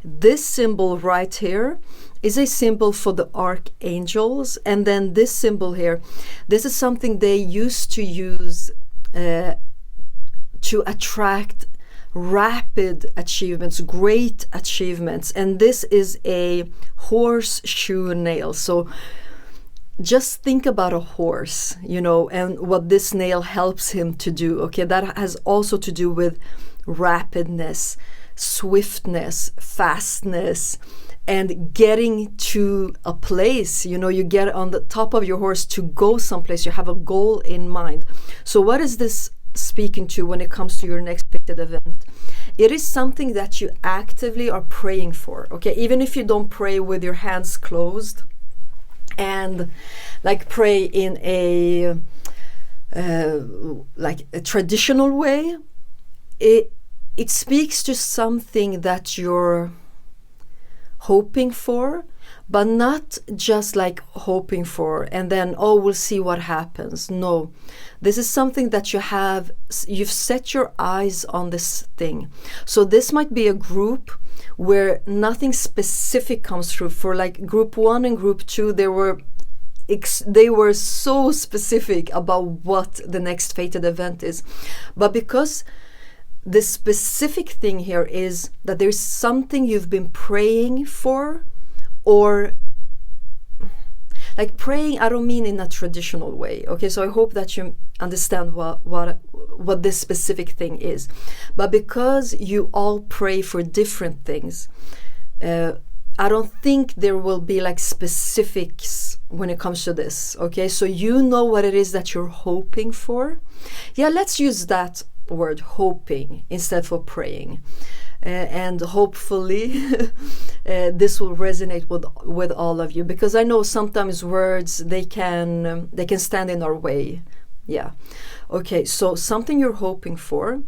This symbol right here is a symbol for the archangels, and then this symbol here, this is something they used to use to attract rapid achievements, great achievements, and this is a horseshoe nail. So just think about a horse, and what this nail helps him to do. Okay, that has also to do with rapidness, swiftness, fastness, and getting to a place. You get on the top of your horse to go someplace. You have a goal in mind. So what is this speaking to when it comes to your next fated event? It is something that you actively are praying for. Okay, even if you don't pray with your hands closed and like pray in a like a traditional way, it speaks to something that you're hoping for, but not just like hoping for and then, oh, we'll see what happens. No, this is something that you've set your eyes on this thing. So this might be a group where nothing specific comes through. For like group 1 and group 2, they were so specific about what the next fated event is. But because the specific thing here is that there's something you've been praying for, or like praying, I don't mean in a traditional way, okay? So I hope that you understand what this specific thing is. But because you all pray for different things, I don't think there will be like specifics when it comes to this, okay? So you know what it is that you're hoping for. Yeah, let's use that word, hoping, instead for praying. And hopefully this will resonate with all of you, because I know sometimes words, they can stand in our way. Yeah. Okay, so something you're hoping for.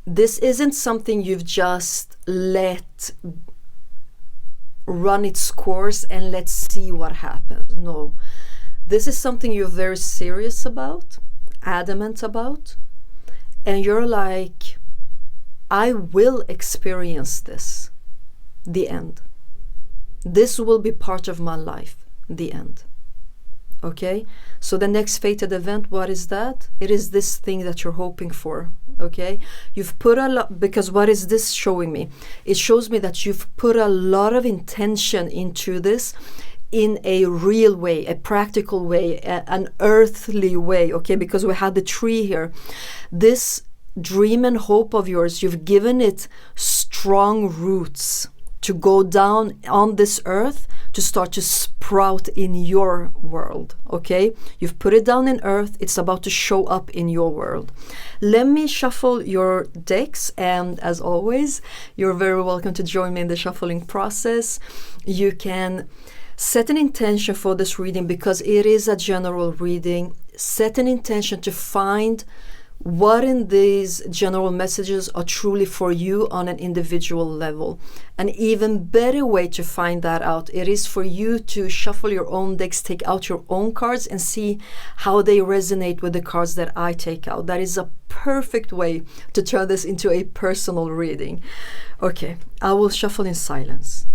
This isn't something you've just let run its course and let's see what happens. No. This is something you're very serious about, adamant about, and you're like, I will experience this, the end. This will be part of my life, the end. Okay? So the next fated event, what is that? It is this thing that you're hoping for. Okay? You've put a lot, because what is this showing me? It shows me that you've put a lot of intention into this in a real way, a practical way, an earthly way. Okay? Because we had the tree here. This dream and hope of yours, you've given it strong roots to go down on this earth, to start to sprout in your world, okay? You've put it down in earth, it's about to show up in your world. Let me shuffle your decks, and as always, you're very welcome to join me in the shuffling process. You can set an intention for this reading, because it is a general reading. Set an intention to find what in these general messages are truly for you on an individual level. An even better way to find that out, it is for you to shuffle your own decks, take out your own cards and see how they resonate with the cards that I take out. That is a perfect way to turn this into a personal reading. Okay, I will shuffle in silence.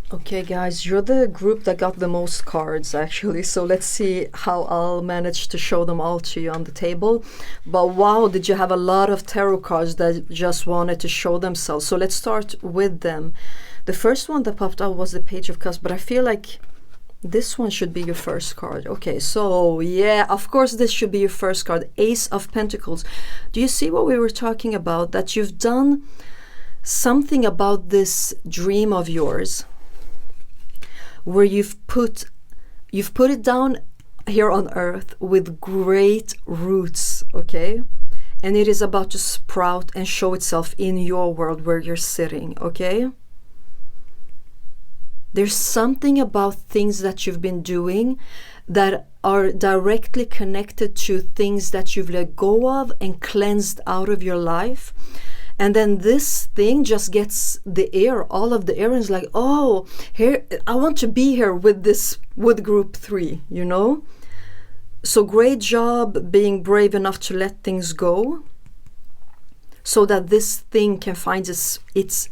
Okay guys, you're the group that got the most cards actually, so let's see how I'll manage to show them all to you on the table. But wow, did you have a lot of tarot cards that just wanted to show themselves. So let's start with them. The first one that popped out was the Page of Cups, but I feel like this one should be your first card. Okay, so yeah, of course this should be your first card. Ace of Pentacles. Do you see what we were talking about? That you've done something about this dream of yours, where you've put it down here on earth with great roots, okay? And it is about to sprout and show itself in your world where you're sitting, okay? There's something about things that you've been doing that are directly connected to things that you've let go of and cleansed out of your life. And then this thing just gets the air, all of the air, and is like, oh, here, I want to be here with group 3, you know? So great job being brave enough to let things go so that this thing can find its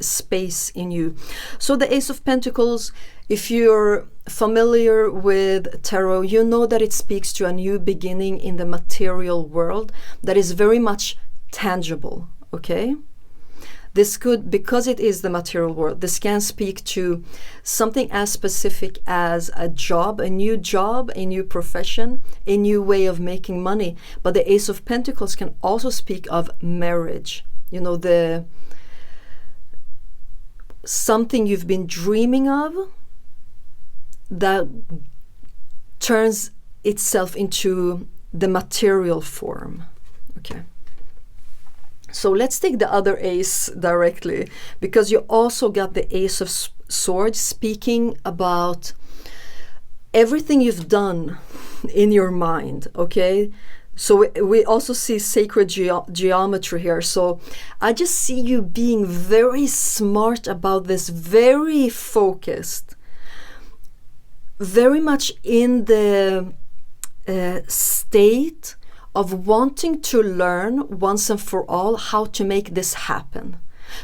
space in you. So the Ace of Pentacles, if you're familiar with tarot, you know that it speaks to a new beginning in the material world that is very much tangible, okay? This could, because it is the material world, this can speak to something as specific as a job, a new profession, a new way of making money. But the Ace of Pentacles can also speak of marriage. You know, something you've been dreaming of that turns itself into the material form. Okay. So let's take the other ace directly, because you also got the Ace of Swords speaking about everything you've done in your mind, okay? So we also see sacred geometry here. So I just see you being very smart about this, very focused, very much in the state of wanting to learn once and for all how to make this happen.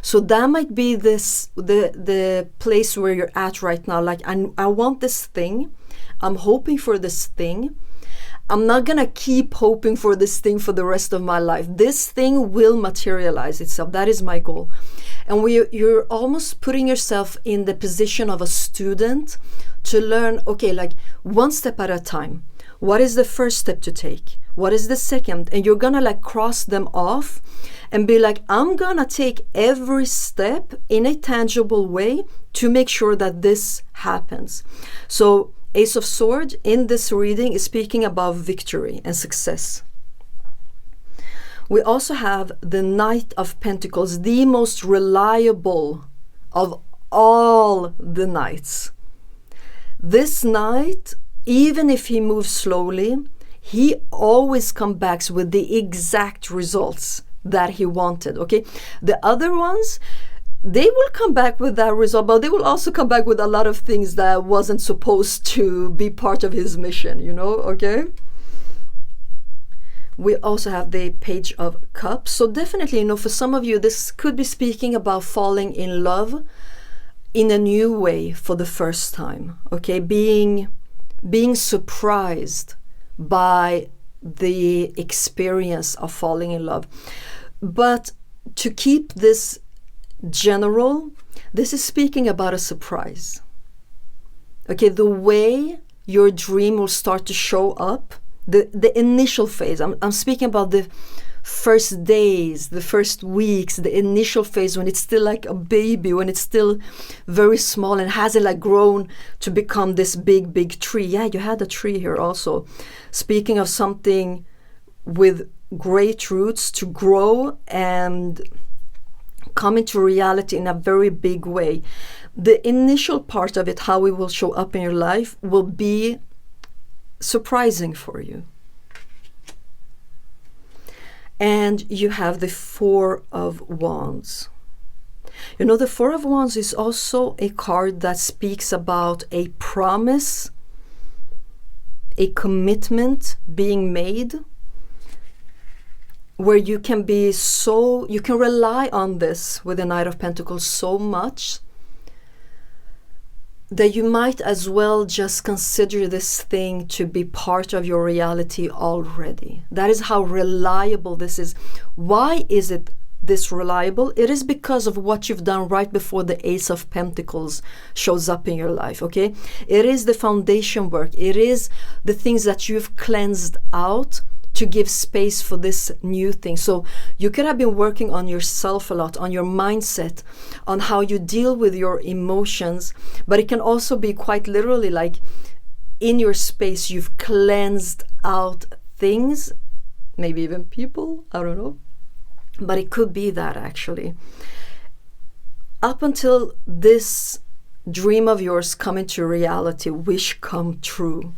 So that might be the place where you're at right now. Like, I want this thing. I'm hoping for this thing. I'm not gonna keep hoping for this thing for the rest of my life. This thing will materialize itself. That is my goal. And you're almost putting yourself in the position of a student to learn, okay, like one step at a time. What is the first step to take? What is the second? And you're gonna like cross them off and be like, I'm gonna take every step in a tangible way to make sure that this happens. So Ace of Swords in this reading is speaking about victory and success. We also have the Knight of Pentacles, the most reliable of all the knights. This knight, even if he moves slowly, he always comes back with the exact results that he wanted, okay? The other ones, they will come back with that result, but they will also come back with a lot of things that wasn't supposed to be part of his mission, you know, okay? We also have the Page of Cups. So definitely, you know, for some of you, this could be speaking about falling in love in a new way for the first time, okay? Being surprised by the experience of falling in love. But to keep this general, this is speaking about a surprise. Okay, the way your dream will start to show up, the initial phase. I'm speaking about the first days, the first weeks, the initial phase when it's still like a baby, when it's still very small and hasn't like grown to become this big tree. Yeah, you had a tree here also. Speaking of something with great roots to grow and come into reality in a very big way. The initial part of it, how it will show up in your life, will be surprising for you. And you have the Four of Wands. You know, the Four of Wands is also a card that speaks about a promise, a commitment being made, where you can rely on this with the Knight of Pentacles so much that you might as well just consider this thing to be part of your reality already. That is how reliable this is. Why is it this reliable? It is because of what you've done right before the Ace of Pentacles shows up in your life, okay? It is the foundation work. It is the things that you've cleansed out to give space for this new thing. So you could have been working on yourself a lot, on your mindset, on how you deal with your emotions, but it can also be quite literally like in your space you've cleansed out things, maybe even people, I don't know, but it could be that actually. Up until this dream of yours come into reality, wish come true,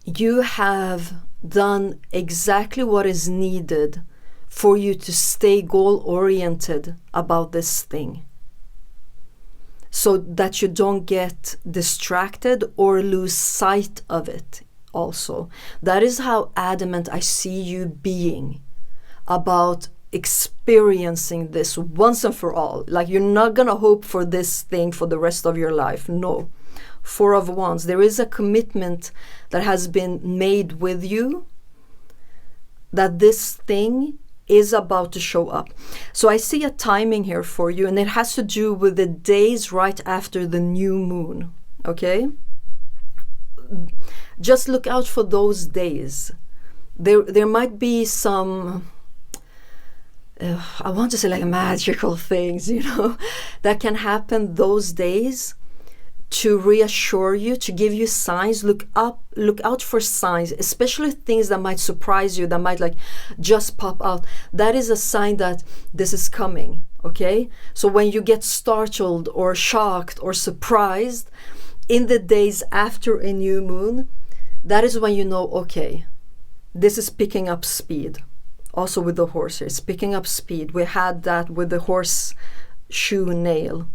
you have done exactly what is needed for you to stay goal-oriented about this thing, so that you don't get distracted or lose sight of it also. That is how adamant I see you being about experiencing this once and for all. Like, you're not gonna hope for this thing for the rest of your life. No. Four of Wands. There is a commitment that has been made with you that this thing is about to show up. So I see a timing here for you, and it has to do with the days right after the new moon. Okay? Just look out for those days. There might be some I want to say like magical things, that can happen those days to reassure you, to give you signs. Look out for signs, especially things that might surprise you, that might like just pop out. That is a sign that this is coming, okay? So when you get startled or shocked or surprised in the days after a new moon, that is when you know, okay, this is picking up speed. Also with the horse here, it's picking up speed. We had that with the horseshoe nail.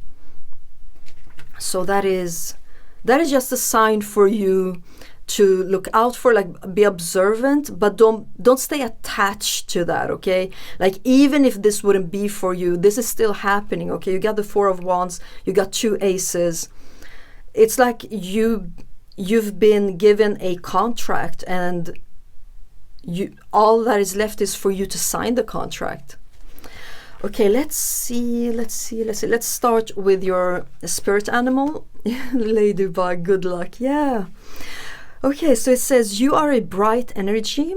So that is just a sign for you to look out for, like be observant, but don't stay attached to that, okay? Like, even if this wouldn't be for you, this is still happening, okay? You got the Four of Wands, you got two aces. It's like you've been given a contract, and all that is left is for you to sign the contract. Okay, let's see. Let's start with your spirit animal, Ladybug. Good luck. Yeah. Okay, so it says, you are a bright energy.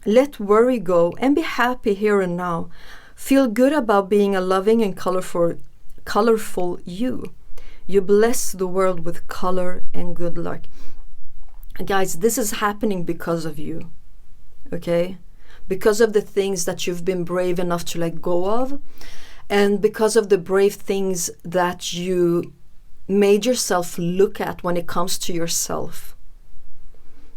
Let worry go and be happy here and now. Feel good about being a loving and colorful you. You bless the world with color and good luck. Guys, this is happening because of you. Okay? Because of the things that you've been brave enough to let go of, and because of the brave things that you made yourself look at when it comes to yourself.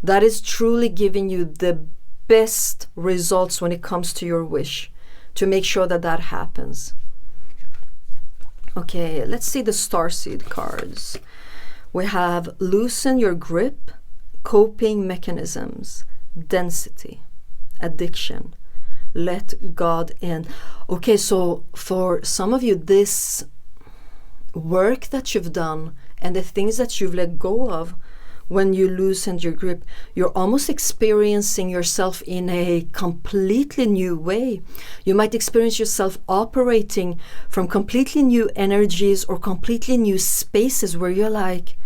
That is truly giving you the best results when it comes to your wish, to make sure that that happens. Okay, let's see the starseed cards. We have loosen your grip, coping mechanisms, density, addiction, let God in. Okay, so for some of you, this work that you've done and the things that you've let go of, when you loosened your grip, you're almost experiencing yourself in a completely new way. You might experience yourself operating from completely new energies or completely new spaces where you're like,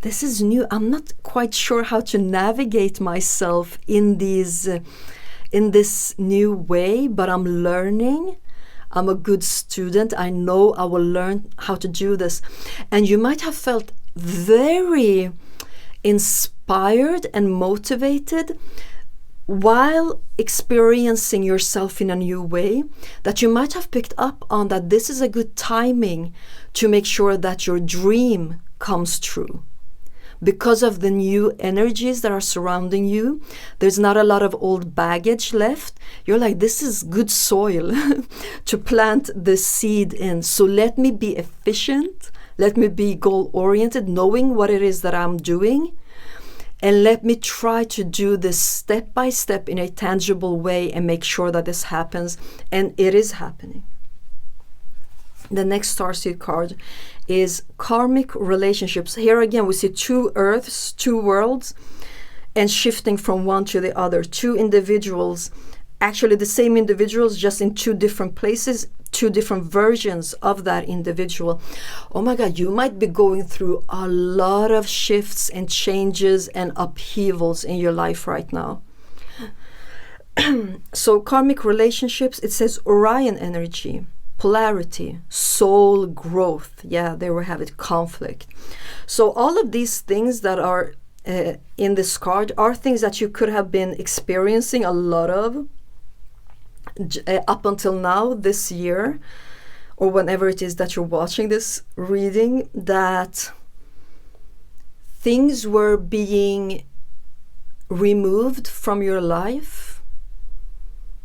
this is new. I'm not quite sure how to navigate myself in this new way, but I'm learning. I'm a good student. I know I will learn how to do this. And you might have felt very inspired and motivated while experiencing yourself in a new way, that you might have picked up on that this is a good timing to make sure that your dream comes true. Because of the new energies that are surrounding you, there's not a lot of old baggage left. You're like, this is good soil to plant the seed in. So let me be efficient. Let me be goal-oriented, knowing what it is that I'm doing. And let me try to do this step by step in a tangible way and make sure that this happens. And it is happening. The next starseed card is karmic relationships. Here again, we see two earths, two worlds, and shifting from one to the other. Two individuals, actually the same individuals, just in two different places, two different versions of that individual. Oh my God, you might be going through a lot of shifts and changes and upheavals in your life right now. So karmic relationships, it says Orion energy, polarity, soul growth. Yeah, there we have it, conflict. So all of these things that are in this card are things that you could have been experiencing a lot of up until now this year, or whenever it is that you're watching this reading, that things were being removed from your life,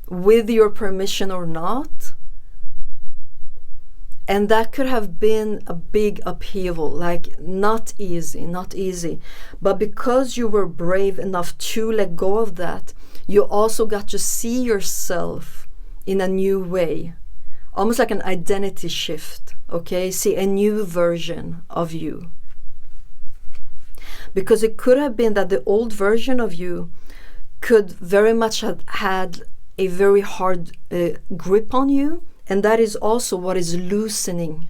with your permission or not. And that could have been a big upheaval, like not easy. But because you were brave enough to let go of that, you also got to see yourself in a new way, almost like an identity shift, okay? See a new version of you. Because it could have been that the old version of you could very much have had a very hard grip on you. And that is also what is loosening.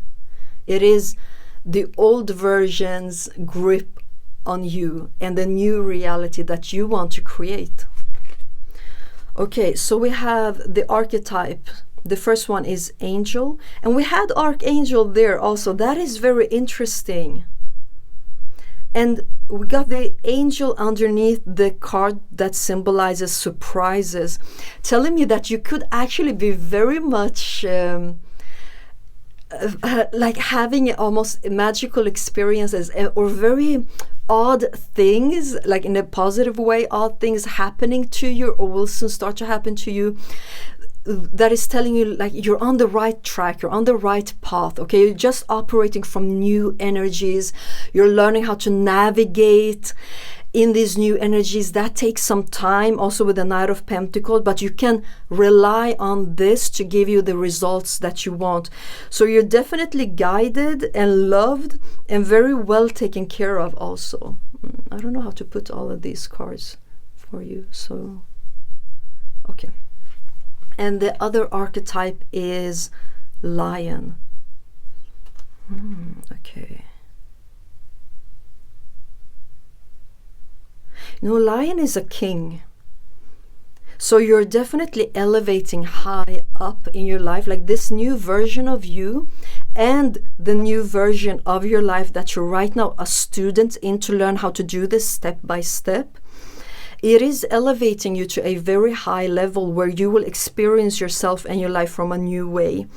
It is the old version's grip on you and the new reality that you want to create. Okay, so we have the archetype. The first one is angel. And we had archangel there also. That is very interesting. And we got the angel underneath the card that symbolizes surprises, telling me that you could actually be very much like having almost magical experiences or very odd things, like in a positive way, odd things happening to you or will soon start to happen to you. That is telling you like you're on the right track, you're on the right path, okay? You're just operating from new energies. You're learning how to navigate in these new energies. That takes some time, also with the Knight of Pentacles, but you can rely on this to give you the results that you want. So you're definitely guided and loved and very well taken care of also. I don't know how to put all of these cards for you, so okay. And the other archetype is lion. Okay. You know, lion is a king. So you're definitely elevating high up in your life, like this new version of you and the new version of your life that you're right now a student in to learn how to do this step by step. It is elevating you to a very high level where you will experience yourself and your life from a new way.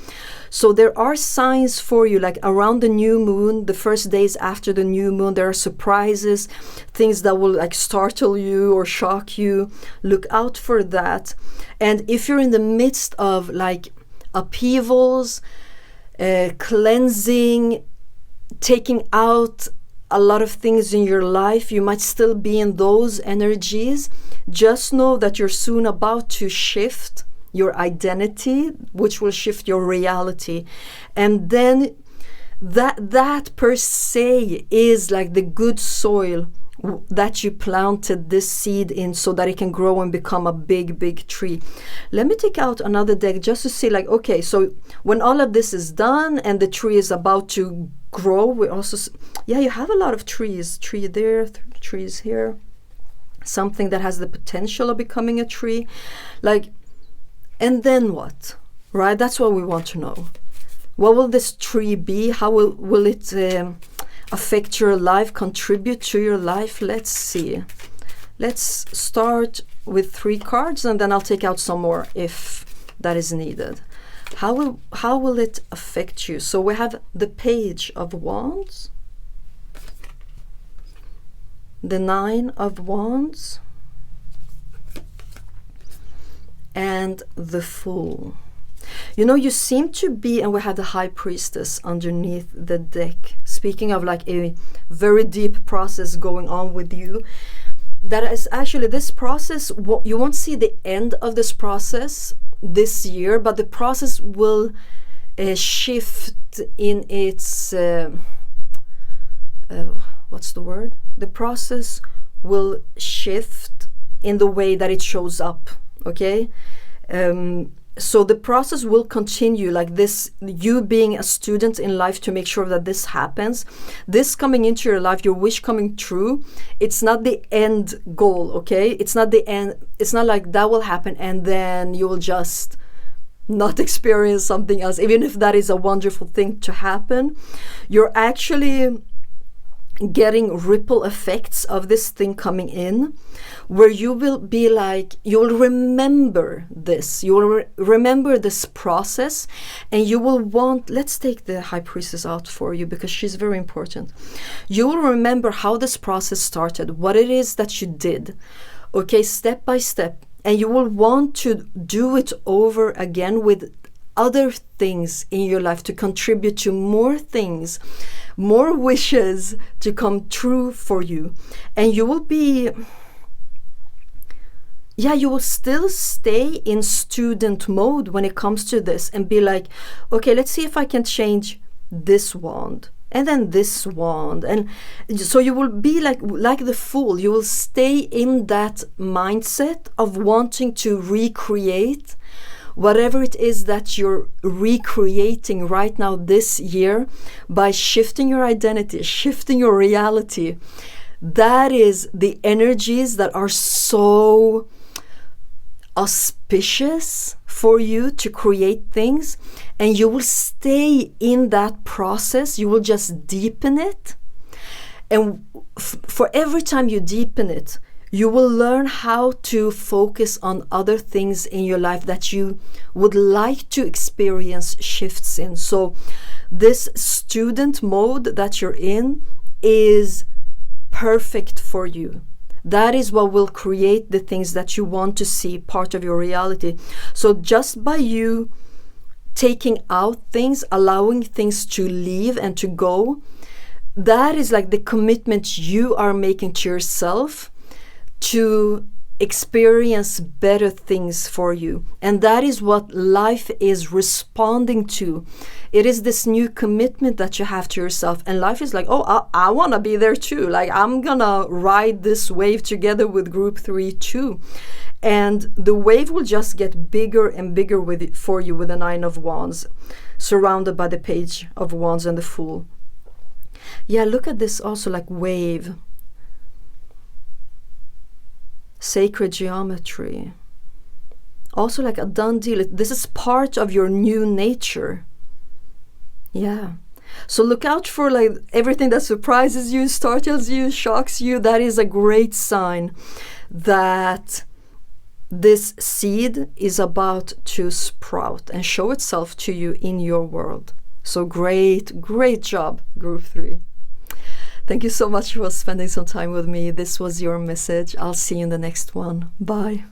So there are signs for you, like around the new moon, the first days after the new moon, there are surprises, things that will like startle you or shock you. Look out for that. And if you're in the midst of like upheavals, cleansing, taking out a lot of things in your life, you might still be in those energies. Just know that you're soon about to shift your identity, which will shift your reality. And then that per se is like the good soil that you planted this seed in so that it can grow and become a big tree. Let me take out another deck just to see like, okay, so when all of this is done and the tree is about to grow, we also, yeah, you have a lot of trees, tree there, trees here, something that has the potential of becoming a tree, like, and then what, right? That's what we want to know. What will this tree be? How will it affect your life, contribute to your life? Let's see. Let's start with 3 cards and then I'll take out some more if that is needed. How will it affect you? So we have the Page of Wands, the 9 of Wands, and the Fool. You know, you seem to be, and we have the High Priestess underneath the deck. Speaking of like a very deep process going on with you, that is actually this process, you won't see the end of this process this year, but the process will shift in its what's the word? The process will shift in the way that it shows up, okay? So the process will continue like this, you being a student in life to make sure that this happens. This coming into your life, your wish coming true, it's not the end goal, okay? It's not the end. It's not like that will happen and then you will just not experience something else, even if that is a wonderful thing to happen. You're actually getting ripple effects of this thing coming in, where you will be like, you will remember this, you will remember this process, and you will want, let's take the High Priestess out for you because she's very important. You will remember how this process started, what it is that you did, Okay, step by step. And you will want to do it over again with other things in your life to contribute to more things, more wishes to come true for you. And you will be, you will still stay in student mode when it comes to this and be like, okay, let's see if I can change this wand and then this wand. And so you will be like the fool. You will stay in that mindset of wanting to recreate whatever it is that you're recreating right now this year by shifting your identity, shifting your reality. That is the energies that are so auspicious for you to create things, and you will stay in that process. You will just deepen it, and for every time you deepen it, you will learn how to focus on other things in your life that you would like to experience shifts in. So this student mode that you're in is perfect for you. That is what will create the things that you want to see part of your reality. So just by you taking out things, allowing things to leave and to go, that is like the commitment you are making to yourself to experience better things for you. And that is what life is responding to. It is this new commitment that you have to yourself, and life is like, oh, I want to be there too. Like, I'm gonna ride this wave together with group 3 too. And the wave will just get bigger and bigger with it for you with the 9 of Wands, surrounded by the Page of Wands and the Fool. Yeah, look at this also, like wave. Sacred geometry. Also like a done deal. This is part of your new nature. Yeah. So look out for like everything that surprises you, startles you, shocks you. That is a great sign that this seed is about to sprout and show itself to you in your world. So great job, group 3. Thank you so much for spending some time with me. This was your message. I'll see you in the next one. Bye.